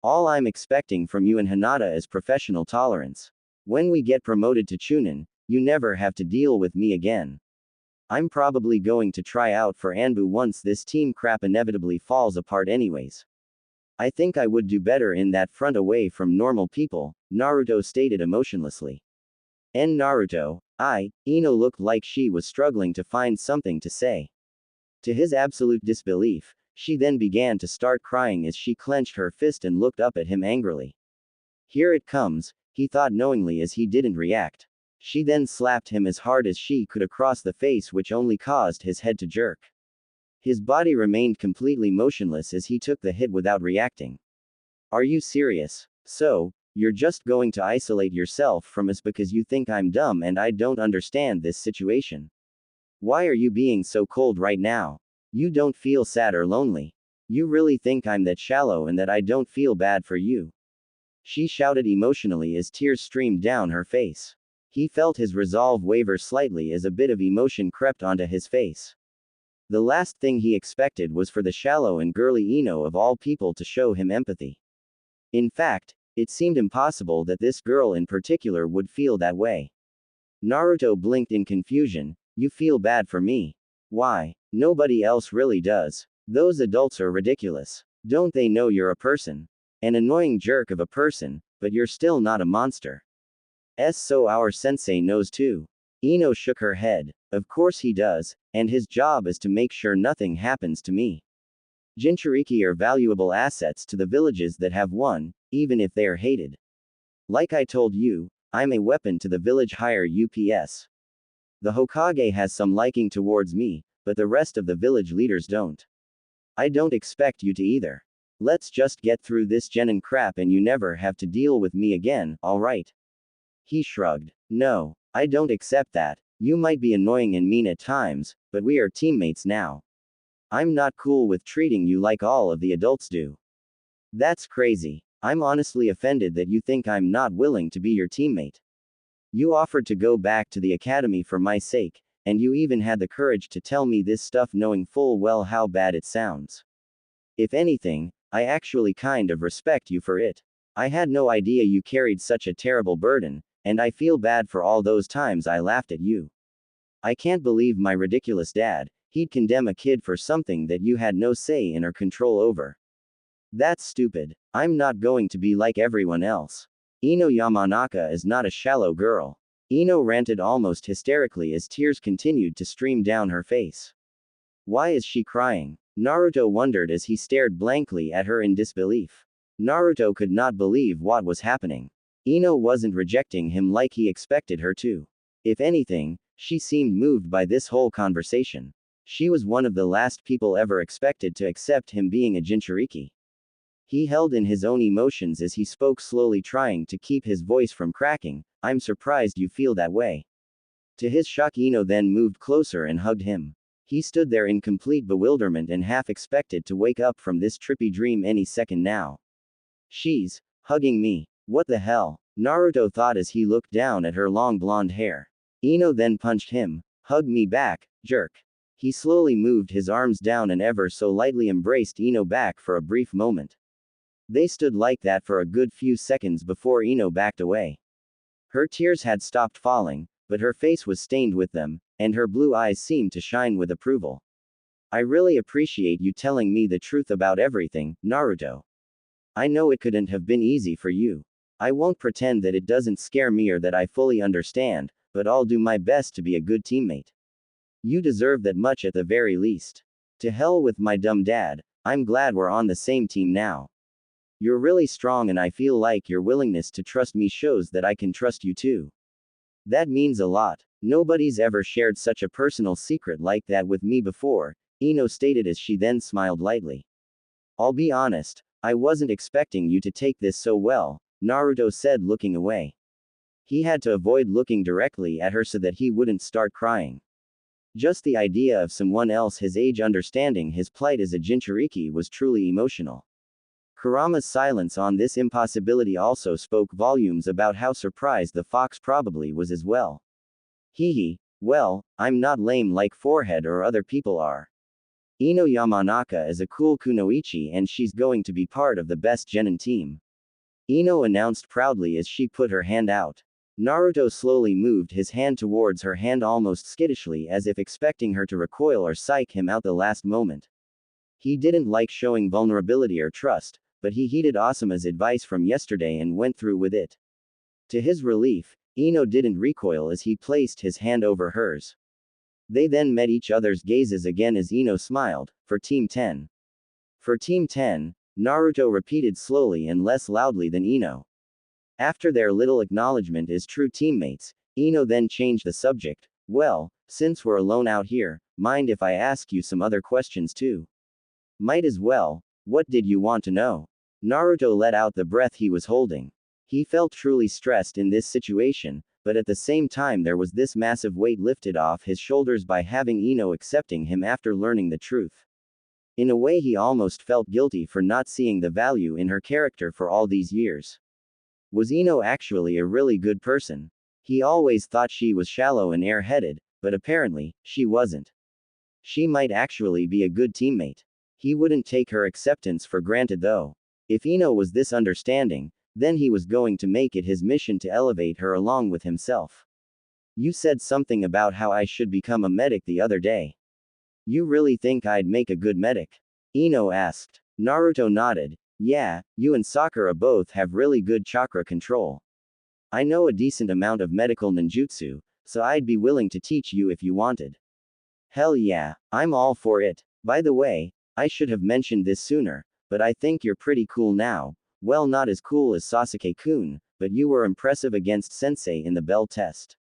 All I'm expecting from you and Hinata is professional tolerance. When we get promoted to Chunin, you never have to deal with me again. I'm probably going to try out for Anbu once this team crap inevitably falls apart anyways. I think I would do better in that front away from normal people, Naruto stated emotionlessly. Naruto, Ino looked like she was struggling to find something to say. To his absolute disbelief, she then began to start crying as she clenched her fist and looked up at him angrily. Here it comes, he thought knowingly as he didn't react. She then slapped him as hard as she could across the face, which only caused his head to jerk. His body remained completely motionless as he took the hit without reacting. Are you serious? So, you're just going to isolate yourself from us because you think I'm dumb and I don't understand this situation? Why are you being so cold right now? You don't feel sad or lonely. You really think I'm that shallow and that I don't feel bad for you? She shouted emotionally as tears streamed down her face. He felt his resolve waver slightly as a bit of emotion crept onto his face. The last thing he expected was for the shallow and girly Ino of all people to show him empathy. In fact, it seemed impossible that this girl in particular would feel that way. Naruto blinked in confusion. You feel bad for me? Why? Nobody else really does. Those adults are ridiculous. Don't they know you're a person? An annoying jerk of a person, but you're still not a monster. So our sensei knows too. Ino shook her head. Of course he does, and his job is to make sure nothing happens to me. Jinchuriki are valuable assets to the villages that have one, even if they are hated. Like I told you, I'm a weapon to the village higher UPS. The Hokage has some liking towards me, but the rest of the village leaders don't. I don't expect you to either. Let's just get through this genin crap and you never have to deal with me again, alright? He shrugged. No, I don't accept that. You might be annoying and mean at times, but we are teammates now. I'm not cool with treating you like all of the adults do. That's crazy. I'm honestly offended that you think I'm not willing to be your teammate. You offered to go back to the academy for my sake, and you even had the courage to tell me this stuff knowing full well how bad it sounds. If anything, I actually kind of respect you for it. I had no idea you carried such a terrible burden, and I feel bad for all those times I laughed at you. I can't believe my ridiculous dad, he'd condemn a kid for something that you had no say in or control over. That's stupid. I'm not going to be like everyone else. Ino Yamanaka is not a shallow girl. Ino ranted almost hysterically as tears continued to stream down her face. Why is she crying? Naruto wondered as he stared blankly at her in disbelief. Naruto could not believe what was happening. Ino wasn't rejecting him like he expected her to. If anything, she seemed moved by this whole conversation. She was one of the last people ever expected to accept him being a Jinchuriki. He held in his own emotions as he spoke slowly, trying to keep his voice from cracking. I'm surprised you feel that way. To his shock, Ino then moved closer and hugged him. He stood there in complete bewilderment and half expected to wake up from this trippy dream any second now. She's hugging me. What the hell? Naruto thought as he looked down at her long blonde hair. Ino then punched him. Hug me back, jerk. He slowly moved his arms down and ever so lightly embraced Ino back for a brief moment. They stood like that for a good few seconds before Ino backed away. Her tears had stopped falling, but her face was stained with them, and her blue eyes seemed to shine with approval. I really appreciate you telling me the truth about everything, Naruto. I know it couldn't have been easy for you. I won't pretend that it doesn't scare me or that I fully understand, but I'll do my best to be a good teammate. You deserve that much at the very least. To hell with my dumb dad, I'm glad we're on the same team now. You're really strong and I feel like your willingness to trust me shows that I can trust you too. That means a lot. Nobody's ever shared such a personal secret like that with me before, Ino stated as she then smiled lightly. I'll be honest, I wasn't expecting you to take this so well, Naruto said looking away. He had to avoid looking directly at her so that he wouldn't start crying. Just the idea of someone else his age understanding his plight as a Jinchuriki was truly emotional. Kurama's silence on this impossibility also spoke volumes about how surprised the fox probably was as well. Hehe, well, I'm not lame like Forehead or other people are. Ino Yamanaka is a cool kunoichi and she's going to be part of the best genin team. Ino announced proudly as she put her hand out. Naruto slowly moved his hand towards her hand almost skittishly as if expecting her to recoil or psych him out the last moment. He didn't like showing vulnerability or trust, but he heeded Asuma's advice from yesterday and went through with it. To his relief, Ino didn't recoil as he placed his hand over hers. They then met each other's gazes again as Ino smiled, for Team 10. For Team 10, Naruto repeated slowly and less loudly than Ino. After their little acknowledgement as true teammates, Ino then changed the subject. Well, since we're alone out here, mind if I ask you some other questions too? Might as well. What did you want to know? Naruto let out the breath he was holding. He felt truly stressed in this situation, but at the same time there was this massive weight lifted off his shoulders by having Ino accepting him after learning the truth. In a way he almost felt guilty for not seeing the value in her character for all these years. Was Ino actually a really good person? He always thought she was shallow and airheaded, but apparently, she wasn't. She might actually be a good teammate. He wouldn't take her acceptance for granted though. If Ino was this understanding, then he was going to make it his mission to elevate her along with himself. You said something about how I should become a medic the other day. You really think I'd make a good medic? Ino asked. Naruto nodded. Yeah, you and Sakura both have really good chakra control. I know a decent amount of medical ninjutsu, so I'd be willing to teach you if you wanted. Hell yeah, I'm all for it. By the way, I should have mentioned this sooner, but I think you're pretty cool now. Well, not as cool as Sasuke-kun, but you were impressive against Sensei in the bell test.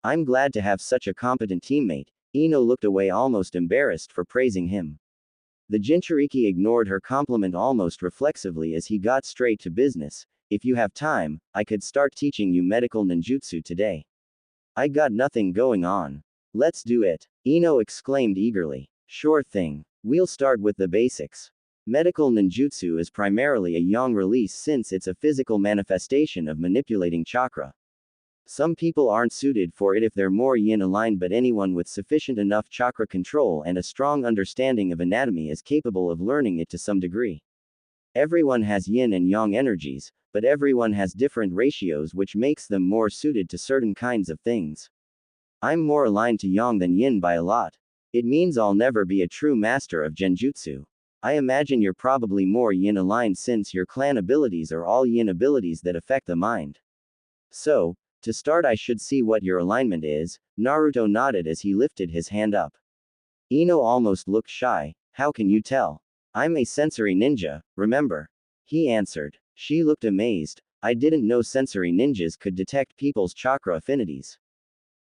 I'm glad to have such a competent teammate. Ino looked away almost embarrassed for praising him. The Jinchuriki ignored her compliment almost reflexively as he got straight to business. If you have time, I could start teaching you medical ninjutsu today. I got nothing going on. Let's do it, Ino exclaimed eagerly. Sure thing. We'll start with the basics. Medical ninjutsu is primarily a yang release since it's a physical manifestation of manipulating chakra. Some people aren't suited for it if they're more yin aligned, but anyone with sufficient enough chakra control and a strong understanding of anatomy is capable of learning it to some degree. Everyone has yin and yang energies, but everyone has different ratios which makes them more suited to certain kinds of things. I'm more aligned to yang than yin by a lot. It means I'll never be a true master of genjutsu. I imagine you're probably more yin aligned since your clan abilities are all yin abilities that affect the mind. So, to start I should see what your alignment is. Naruto nodded as he lifted his hand up. Ino almost looked shy. How can you tell? I'm a sensory ninja, remember? He answered. She looked amazed. I didn't know sensory ninjas could detect people's chakra affinities.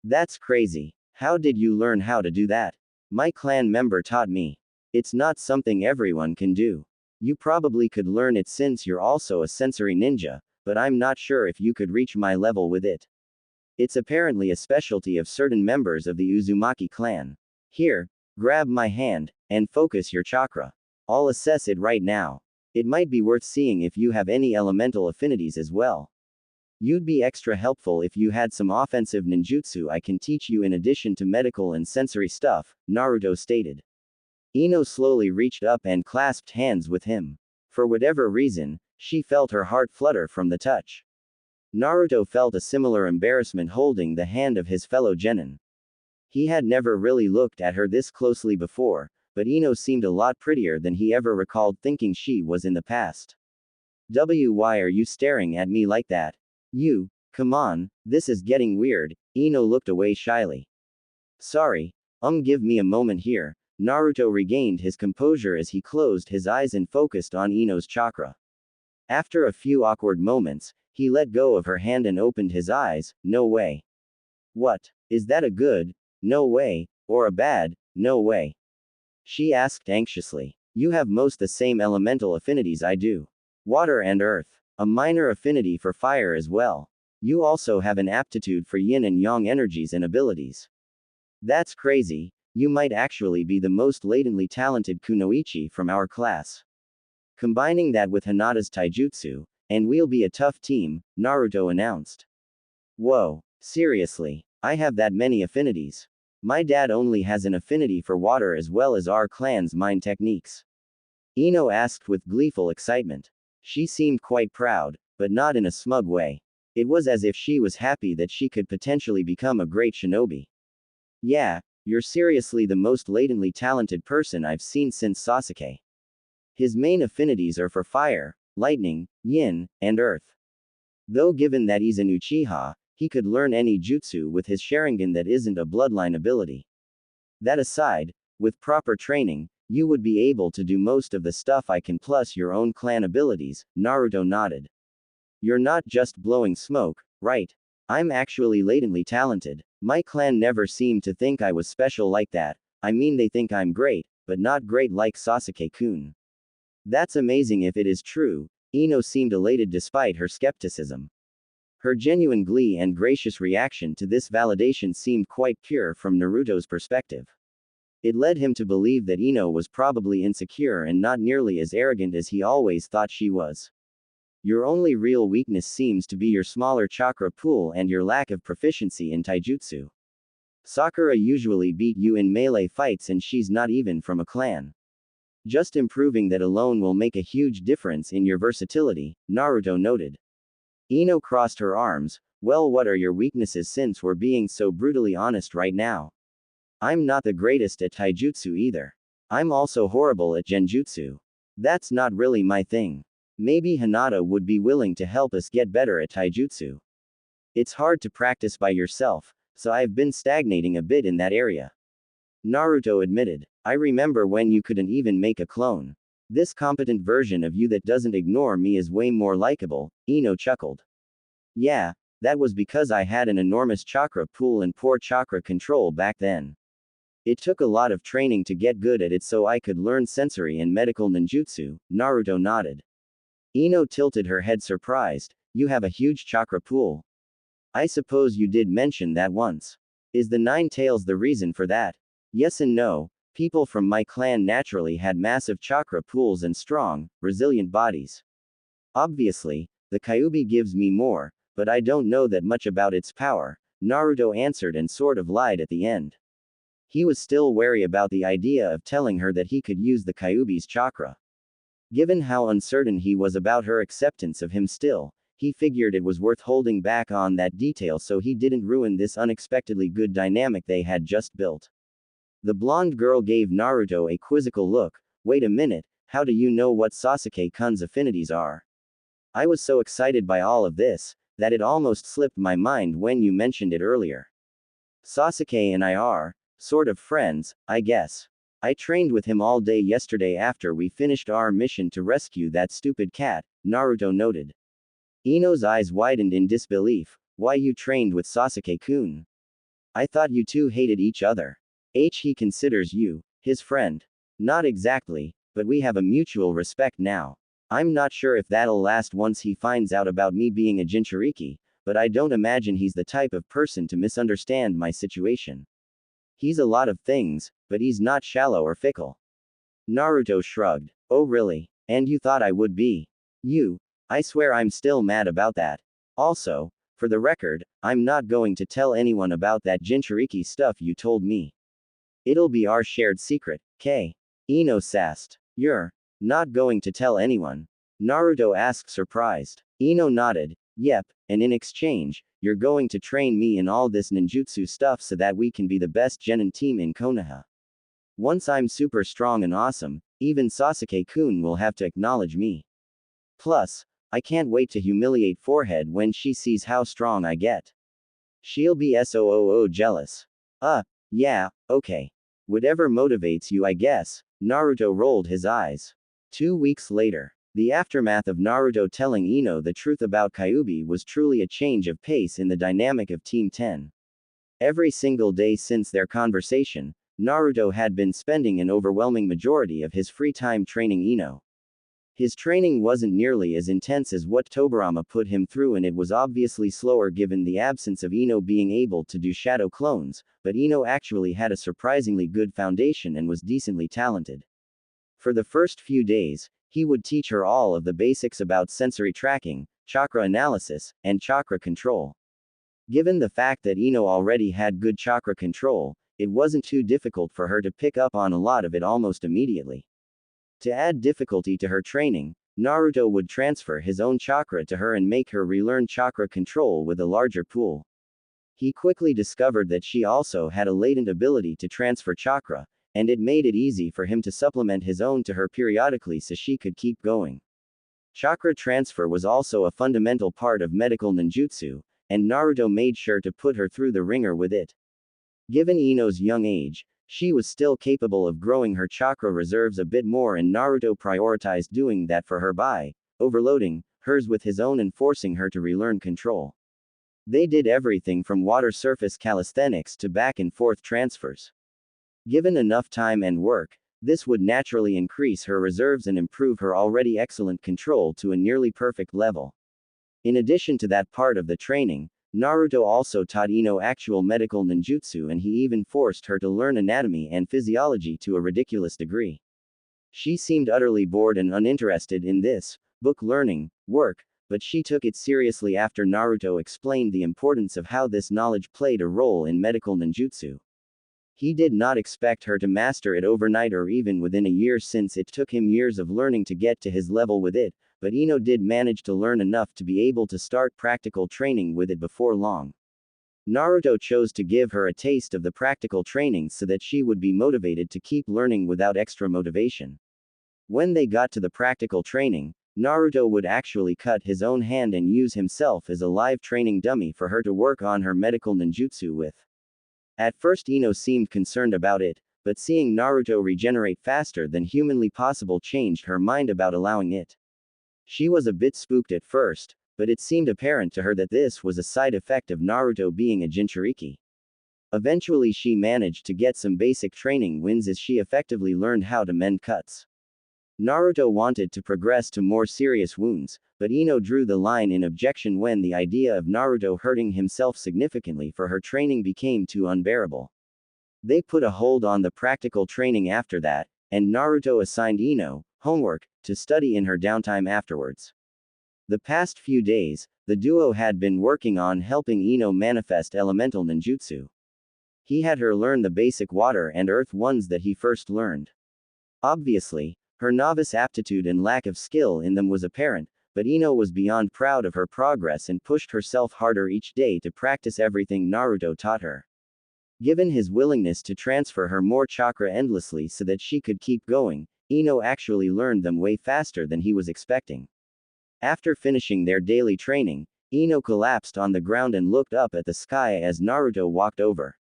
That's crazy. How did you learn how to do that? My clan member taught me. It's not something everyone can do. You probably could learn it since you're also a sensory ninja, but I'm not sure if you could reach my level with it. It's apparently a specialty of certain members of the Uzumaki clan. Here, grab my hand, and focus your chakra. I'll assess it right now. It might be worth seeing if you have any elemental affinities as well. You'd be extra helpful if you had some offensive ninjutsu I can teach you in addition to medical and sensory stuff, Naruto stated. Ino slowly reached up and clasped hands with him. For whatever reason, she felt her heart flutter from the touch. Naruto felt a similar embarrassment holding the hand of his fellow genin. He had never really looked at her this closely before, but Ino seemed a lot prettier than he ever recalled thinking she was in the past. Why are you staring at me like that? Come on, this is getting weird. Ino looked away shyly. Sorry, give me a moment here. Naruto regained his composure as he closed his eyes and focused on Ino's chakra. After a few awkward moments, he let go of her hand and opened his eyes. No way. What? Is that a good? No way. Or a bad? No way. She asked anxiously. You have most the same elemental affinities I do. Water and earth. A minor affinity for fire as well. You also have an aptitude for yin and yang energies and abilities. That's crazy. You might actually be the most latently talented kunoichi from our class. Combining that with Hinata's taijutsu, and we'll be a tough team, Naruto announced. Whoa, seriously, I have that many affinities. My dad only has an affinity for water as well as our clan's mind techniques. Ino asked with gleeful excitement. She seemed quite proud, but not in a smug way. It was as if she was happy that she could potentially become a great shinobi. Yeah, you're seriously the most latently talented person I've seen since Sasuke. His main affinities are for fire, lightning, yin, and earth. Though given that he's an Uchiha, he could learn any jutsu with his Sharingan that isn't a bloodline ability. That aside, with proper training, you would be able to do most of the stuff I can plus your own clan abilities, Naruto nodded. You're not just blowing smoke, right? I'm actually latently talented. My clan never seemed to think I was special like that. I mean, they think I'm great, but not great like Sasuke-kun. That's amazing if it is true. Ino seemed elated despite her skepticism. Her genuine glee and gracious reaction to this validation seemed quite pure from Naruto's perspective. It led him to believe that Ino was probably insecure and not nearly as arrogant as he always thought she was. Your only real weakness seems to be your smaller chakra pool and your lack of proficiency in taijutsu. Sakura usually beat you in melee fights and she's not even from a clan. Just improving that alone will make a huge difference in your versatility, Naruto noted. Ino crossed her arms. Well, what are your weaknesses since we're being so brutally honest right now? I'm not the greatest at taijutsu either. I'm also horrible at genjutsu. That's not really my thing. Maybe Hinata would be willing to help us get better at taijutsu. It's hard to practice by yourself, so I've been stagnating a bit in that area. Naruto admitted. I remember when you couldn't even make a clone. This competent version of you that doesn't ignore me is way more likable, Ino chuckled. Yeah, that was because I had an enormous chakra pool and poor chakra control back then. It took a lot of training to get good at it so I could learn sensory and medical ninjutsu, Naruto nodded. Ino tilted her head surprised. You have a huge chakra pool. I suppose you did mention that once. Is the nine tails the reason for that? Yes and no. People from my clan naturally had massive chakra pools and strong, resilient bodies. Obviously, the Kyuubi gives me more, but I don't know that much about its power, Naruto answered and sort of lied at the end. He was still wary about the idea of telling her that he could use the Kyuubi's chakra. Given how uncertain he was about her acceptance of him still, he figured it was worth holding back on that detail so he didn't ruin this unexpectedly good dynamic they had just built. The blonde girl gave Naruto a quizzical look. Wait a minute, how do you know what Sasuke-kun's affinities are? I was so excited by all of this, that it almost slipped my mind when you mentioned it earlier. Sasuke and I are, sort of friends, I guess. I trained with him all day yesterday after we finished our mission to rescue that stupid cat, Naruto noted. Ino's eyes widened in disbelief. Why you trained with Sasuke-kun? I thought you two hated each other. He considers you his friend. Not exactly, but we have a mutual respect now. I'm not sure if that'll last once he finds out about me being a Jinchuriki, but I don't imagine he's the type of person to misunderstand my situation. He's a lot of things, but he's not shallow or fickle. Naruto shrugged. Oh really? And you thought I would be? I swear I'm still mad about that. Also, for the record, I'm not going to tell anyone about that Jinchuriki stuff you told me. It'll be our shared secret, Ino sassed. You're not going to tell anyone? Naruto asked surprised. Ino nodded. Yep, and in exchange, you're going to train me in all this ninjutsu stuff so that we can be the best genin team in Konoha. Once I'm super strong and awesome, even Sasuke-kun will have to acknowledge me. Plus, I can't wait to humiliate Forehead when she sees how strong I get. She'll be so jealous. Yeah, okay. Whatever motivates you, I guess. Naruto rolled his eyes. 2 weeks later. The aftermath of Naruto telling Ino the truth about Kyuubi was truly a change of pace in the dynamic of Team 10. Every single day since their conversation, Naruto had been spending an overwhelming majority of his free time training Ino. His training wasn't nearly as intense as what Tobirama put him through, and it was obviously slower given the absence of Ino being able to do shadow clones, but Ino actually had a surprisingly good foundation and was decently talented. For the first few days, he would teach her all of the basics about sensory tracking, chakra analysis, and chakra control. Given the fact that Ino already had good chakra control, it wasn't too difficult for her to pick up on a lot of it almost immediately. To add difficulty to her training, Naruto would transfer his own chakra to her and make her relearn chakra control with a larger pool. He quickly discovered that she also had a latent ability to transfer chakra, and it made it easy for him to supplement his own to her periodically so she could keep going. Chakra transfer was also a fundamental part of medical ninjutsu, and Naruto made sure to put her through the ringer with it. Given Ino's young age, she was still capable of growing her chakra reserves a bit more, and Naruto prioritized doing that for her by overloading hers with his own and forcing her to relearn control. They did everything from water surface calisthenics to back and forth transfers. Given enough time and work, this would naturally increase her reserves and improve her already excellent control to a nearly perfect level. In addition to that part of the training, Naruto also taught Ino actual medical ninjutsu, and he even forced her to learn anatomy and physiology to a ridiculous degree. She seemed utterly bored and uninterested in this book learning work, but she took it seriously after Naruto explained the importance of how this knowledge played a role in medical ninjutsu. He did not expect her to master it overnight or even within a year, since it took him years of learning to get to his level with it, but Ino did manage to learn enough to be able to start practical training with it before long. Naruto chose to give her a taste of the practical training so that she would be motivated to keep learning without extra motivation. When they got to the practical training, Naruto would actually cut his own hand and use himself as a live training dummy for her to work on her medical ninjutsu with. At first Ino seemed concerned about it, but seeing Naruto regenerate faster than humanly possible changed her mind about allowing it. She was a bit spooked at first, but it seemed apparent to her that this was a side effect of Naruto being a Jinchuriki. Eventually she managed to get some basic training wins as she effectively learned how to mend cuts. Naruto wanted to progress to more serious wounds, but Ino drew the line in objection when the idea of Naruto hurting himself significantly for her training became too unbearable. They put a hold on the practical training after that, and Naruto assigned Ino homework to study in her downtime afterwards. The past few days, the duo had been working on helping Ino manifest elemental ninjutsu. He had her learn the basic water and earth ones that he first learned. Obviously, her novice aptitude and lack of skill in them was apparent, but Ino was beyond proud of her progress and pushed herself harder each day to practice everything Naruto taught her. Given his willingness to transfer her more chakra endlessly so that she could keep going, Ino actually learned them way faster than he was expecting. After finishing their daily training, Ino collapsed on the ground and looked up at the sky as Naruto walked over.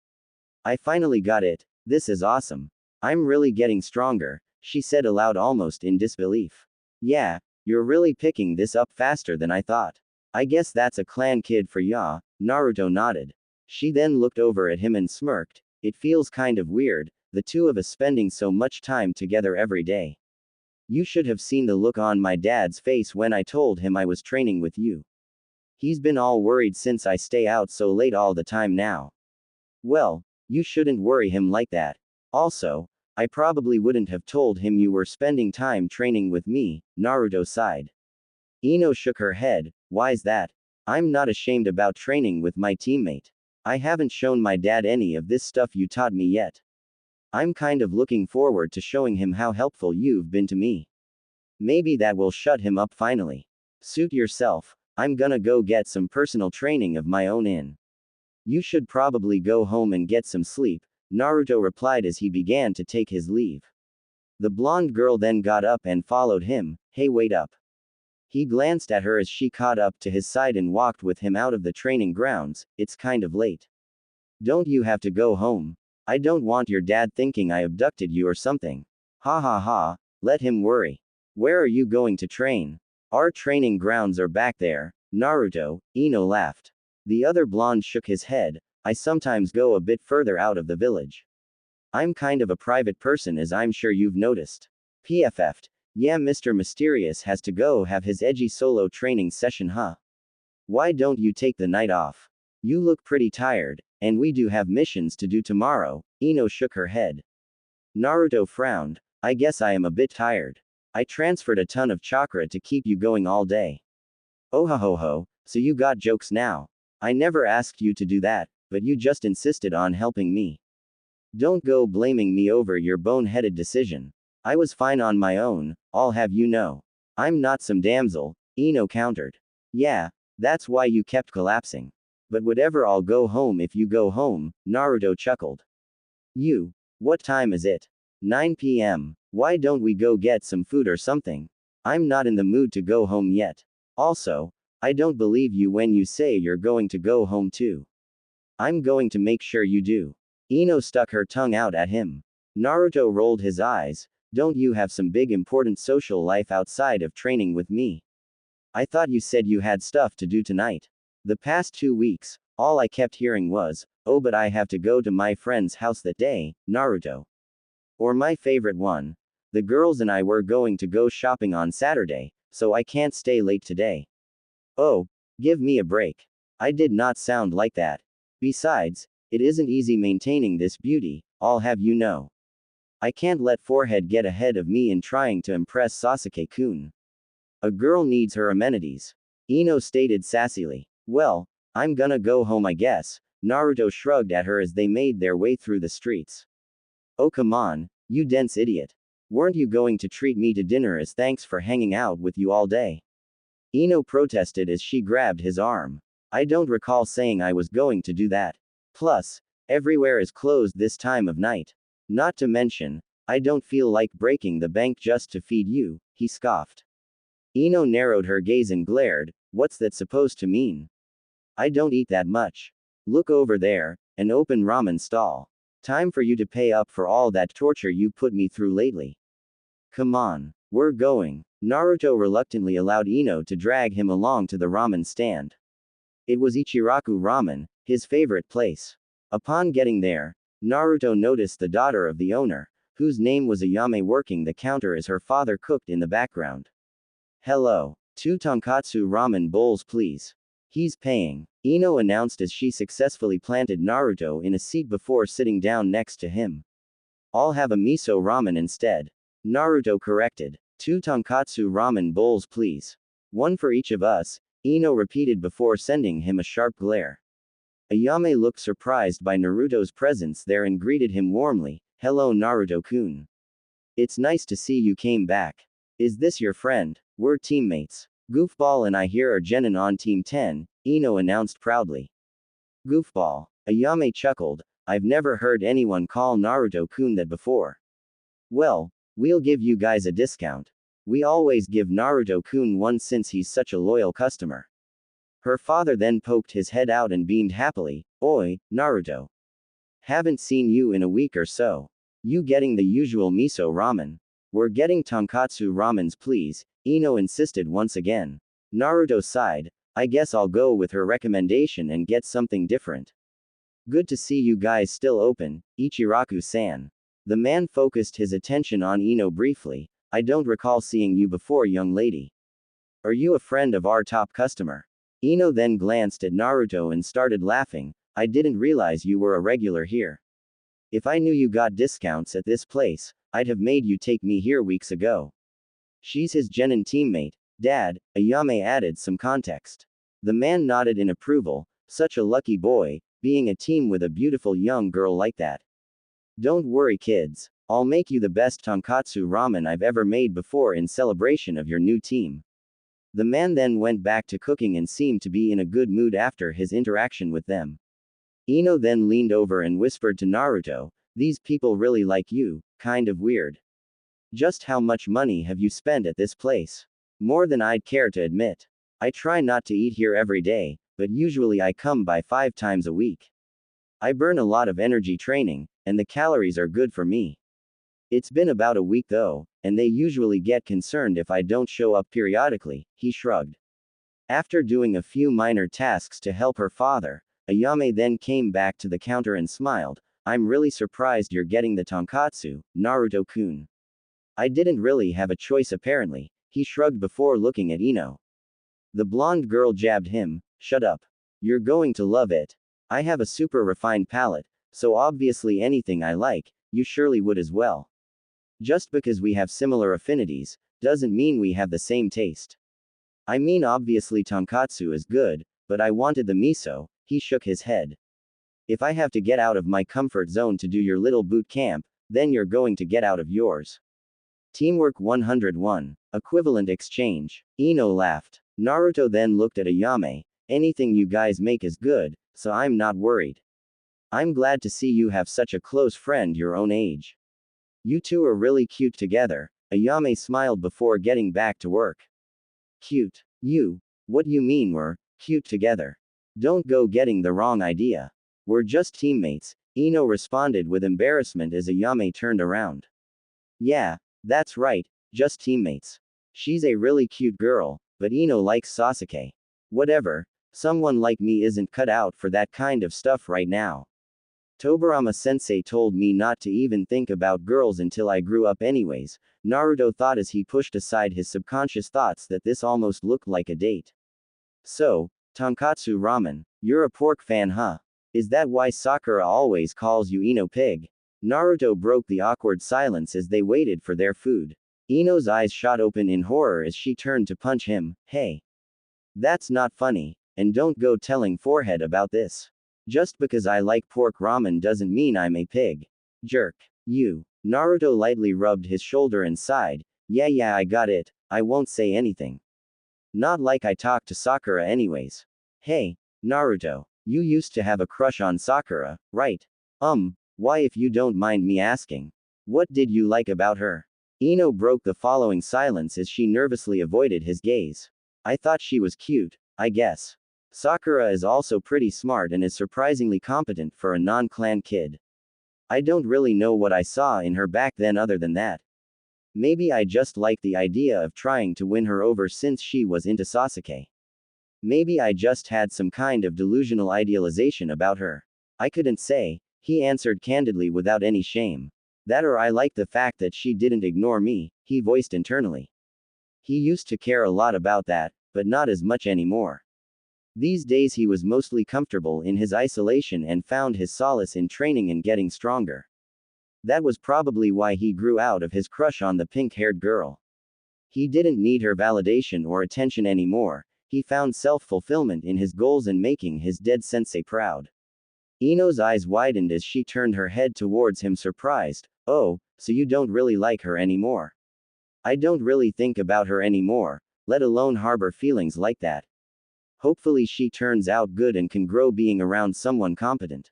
I finally got it, this is awesome. I'm really getting stronger, she said aloud almost in disbelief. Yeah, you're really picking this up faster than I thought. I guess that's a clan kid for ya, Naruto nodded. She then looked over at him and smirked. It feels kind of weird, the two of us spending so much time together every day. You should have seen the look on my dad's face when I told him I was training with you. He's been all worried since I stay out so late all the time now. Well, you shouldn't worry him like that. Also, I probably wouldn't have told him you were spending time training with me, Naruto sighed. Ino shook her head. Why's that? I'm not ashamed about training with my teammate. I haven't shown my dad any of this stuff you taught me yet. I'm kind of looking forward to showing him how helpful you've been to me. Maybe that will shut him up finally. Suit yourself, I'm gonna go get some personal training of my own in. You should probably go home and get some sleep, Naruto replied as he began to take his leave. The blonde girl then got up and followed him. Hey, wait up. He glanced at her as she caught up to his side and walked with him out of the training grounds. It's kind of late. Don't you have to go home? I don't want your dad thinking I abducted you or something. Ha ha ha, let him worry. Where are you going to train? Our training grounds are back there, Naruto, Ino laughed. The other blonde shook his head. I sometimes go a bit further out of the village. I'm kind of a private person, as I'm sure you've noticed. PFF'd. Yeah, Mr. Mysterious has to go have his edgy solo training session, huh? Why don't you take the night off? You look pretty tired, and we do have missions to do tomorrow. Ino shook her head. Naruto frowned. I guess I am a bit tired. I transferred a ton of chakra to keep you going all day. Oh ho ho ho, so you got jokes now. I never asked you to do that, but you just insisted on helping me. Don't go blaming me over your boneheaded decision. I was fine on my own, I'll have you know. I'm not some damsel, Ino countered. Yeah, that's why you kept collapsing. But whatever, I'll go home if you go home, Naruto chuckled. What time is it? 9 p.m. Why don't we go get some food or something? I'm not in the mood to go home yet. Also, I don't believe you when you say you're going to go home too. I'm going to make sure you do. Ino stuck her tongue out at him. Naruto rolled his eyes. Don't you have some big important social life outside of training with me? I thought you said you had stuff to do tonight. The past 2 weeks, all I kept hearing was, oh, but I have to go to my friend's house that day, Naruto. Or my favorite one. The girls and I were going to go shopping on Saturday, so I can't stay late today. Oh, give me a break. I did not sound like that. Besides, it isn't easy maintaining this beauty, I'll have you know. I can't let forehead get ahead of me in trying to impress Sasuke-kun. A girl needs her amenities. Ino stated sassily. Well, I'm gonna go home, I guess. Naruto shrugged at her as they made their way through the streets. Oh come on, you dense idiot. Weren't you going to treat me to dinner as thanks for hanging out with you all day? Ino protested as she grabbed his arm. I don't recall saying I was going to do that. Plus, everywhere is closed this time of night. Not to mention, I don't feel like breaking the bank just to feed you, he scoffed. Ino narrowed her gaze and glared. What's that supposed to mean? I don't eat that much. Look over there, an open ramen stall. Time for you to pay up for all that torture you put me through lately. Come on, we're going. Naruto reluctantly allowed Ino to drag him along to the ramen stand. It was Ichiraku Ramen, his favorite place. Upon getting there, Naruto noticed the daughter of the owner, whose name was Ayame, working the counter as her father cooked in the background. Hello. 2 tonkatsu ramen bowls please. He's paying, Ino announced as she successfully planted Naruto in a seat before sitting down next to him. I'll have a miso ramen instead. Naruto corrected. 2 tonkatsu ramen bowls please. One for each of us, Ino repeated before sending him a sharp glare. Ayame looked surprised by Naruto's presence there and greeted him warmly. Hello Naruto-kun. It's nice to see you came back. Is this your friend? We're teammates. Goofball and I here are Genin on Team 10, Ino announced proudly. Goofball. Ayame chuckled. I've never heard anyone call Naruto-kun that before. Well, we'll give you guys a discount. We always give Naruto-kun one since he's such a loyal customer. Her father then poked his head out and beamed happily. Oi, Naruto. Haven't seen you in a week or so. You getting the usual miso ramen? We're getting tonkatsu ramens please, Ino insisted once again. Naruto sighed. I guess I'll go with her recommendation and get something different. Good to see you guys still open, Ichiraku-san. The man focused his attention on Ino briefly. I don't recall seeing you before, young lady. Are you a friend of our top customer? Ino then glanced at Naruto and started laughing. I didn't realize you were a regular here. If I knew you got discounts at this place, I'd have made you take me here weeks ago. She's his Genin teammate, Dad, Ayame added some context. The man nodded in approval. Such a lucky boy, being a team with a beautiful young girl like that. Don't worry kids, I'll make you the best tonkatsu ramen I've ever made before in celebration of your new team. The man then went back to cooking and seemed to be in a good mood after his interaction with them. Ino then leaned over and whispered to Naruto, these people really like you, kind of weird. Just how much money have you spent at this place? More than I'd care to admit. I try not to eat here every day, but usually I come by 5 times a week. I burn a lot of energy training, and the calories are good for me. It's been about a week though, and they usually get concerned if I don't show up periodically, he shrugged. After doing a few minor tasks to help her father, Ayame then came back to the counter and smiled. I'm really surprised you're getting the tonkatsu, Naruto-kun. I didn't really have a choice apparently, he shrugged before looking at Ino. The blonde girl jabbed him, shut up. You're going to love it. I have a super refined palate, so obviously anything I like, you surely would as well. Just because we have similar affinities, doesn't mean we have the same taste. I mean obviously tonkatsu is good, but I wanted the miso, he shook his head. If I have to get out of my comfort zone to do your little boot camp, then you're going to get out of yours. Teamwork 101. Equivalent exchange. Ino laughed. Naruto then looked at Ayame. Anything you guys make is good, so I'm not worried. I'm glad to see you have such a close friend your own age. You two are really cute together. Ayame smiled before getting back to work. Cute. You. What you mean we're cute together? Don't go getting the wrong idea. We're just teammates, Ino responded with embarrassment as Ayame turned around. Yeah, that's right, just teammates. She's a really cute girl, but Ino likes Sasuke. Whatever, someone like me isn't cut out for that kind of stuff right now. Tobirama-sensei told me not to even think about girls until I grew up anyways, Naruto thought as he pushed aside his subconscious thoughts that this almost looked like a date. So, tonkatsu ramen, you're a pork fan huh? Is that why Sakura always calls you Ino pig? Naruto broke the awkward silence as they waited for their food. Ino's eyes shot open in horror as she turned to punch him. Hey. That's not funny, and don't go telling Forehead about this. Just because I like pork ramen doesn't mean I'm a pig. Jerk. You. Naruto lightly rubbed his shoulder and sighed. Yeah, I got it, I won't say anything. Not like I talk to Sakura anyways. Hey, Naruto, you used to have a crush on Sakura, right? Why if you don't mind me asking? What did you like about her? Ino broke the following silence as she nervously avoided his gaze. I thought she was cute, I guess. Sakura is also pretty smart and is surprisingly competent for a non-clan kid. I don't really know what I saw in her back then other than that. Maybe I just liked the idea of trying to win her over since she was into Sasuke. Maybe I just had some kind of delusional idealization about her. I couldn't say, he answered candidly without any shame. That or I like the fact that she didn't ignore me, he voiced internally. He used to care a lot about that, but not as much anymore. These days he was mostly comfortable in his isolation and found his solace in training and getting stronger. That was probably why he grew out of his crush on the pink-haired girl. He didn't need her validation or attention anymore, he found self-fulfillment in his goals and making his dead sensei proud. Ino's eyes widened as she turned her head towards him surprised. Oh, so you don't really like her anymore? I don't really think about her anymore, let alone harbor feelings like that. Hopefully she turns out good and can grow being around someone competent.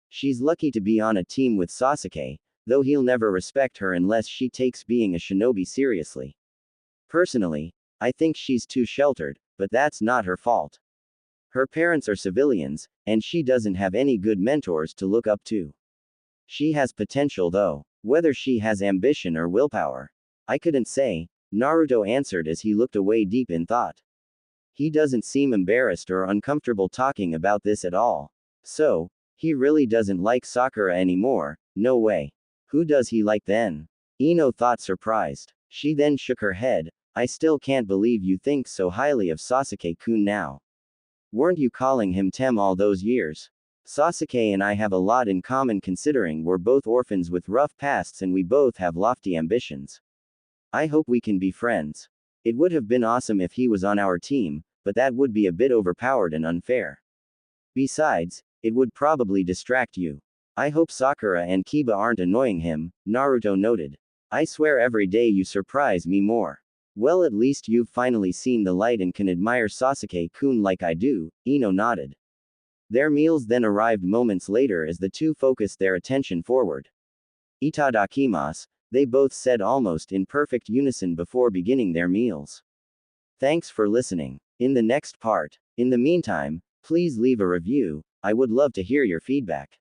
She's lucky to be on a team with Sasuke, though he'll never respect her unless she takes being a shinobi seriously. Personally, I think she's too sheltered, but that's not her fault. Her parents are civilians, and she doesn't have any good mentors to look up to. She has potential though, whether she has ambition or willpower. I couldn't say, Naruto answered as he looked away deep in thought. He doesn't seem embarrassed or uncomfortable talking about this at all. So, he really doesn't like Sakura anymore, no way. Who does he like then? Ino thought surprised. She then shook her head. I still can't believe you think so highly of Sasuke-kun now. Weren't you calling him Tem all those years? Sasuke and I have a lot in common considering we're both orphans with rough pasts and we both have lofty ambitions. I hope we can be friends. It would have been awesome if he was on our team, but that would be a bit overpowered and unfair. Besides, it would probably distract you. I hope Sakura and Kiba aren't annoying him, Naruto noted. I swear every day you surprise me more. Well, at least you've finally seen the light and can admire Sasuke-kun like I do, Ino nodded. Their meals then arrived moments later as the two focused their attention forward. Itadakimasu, they both said almost in perfect unison before beginning their meals. Thanks for listening. In the next part. In the meantime, please leave a review, I would love to hear your feedback.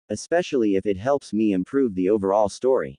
Especially if it helps me improve the overall story.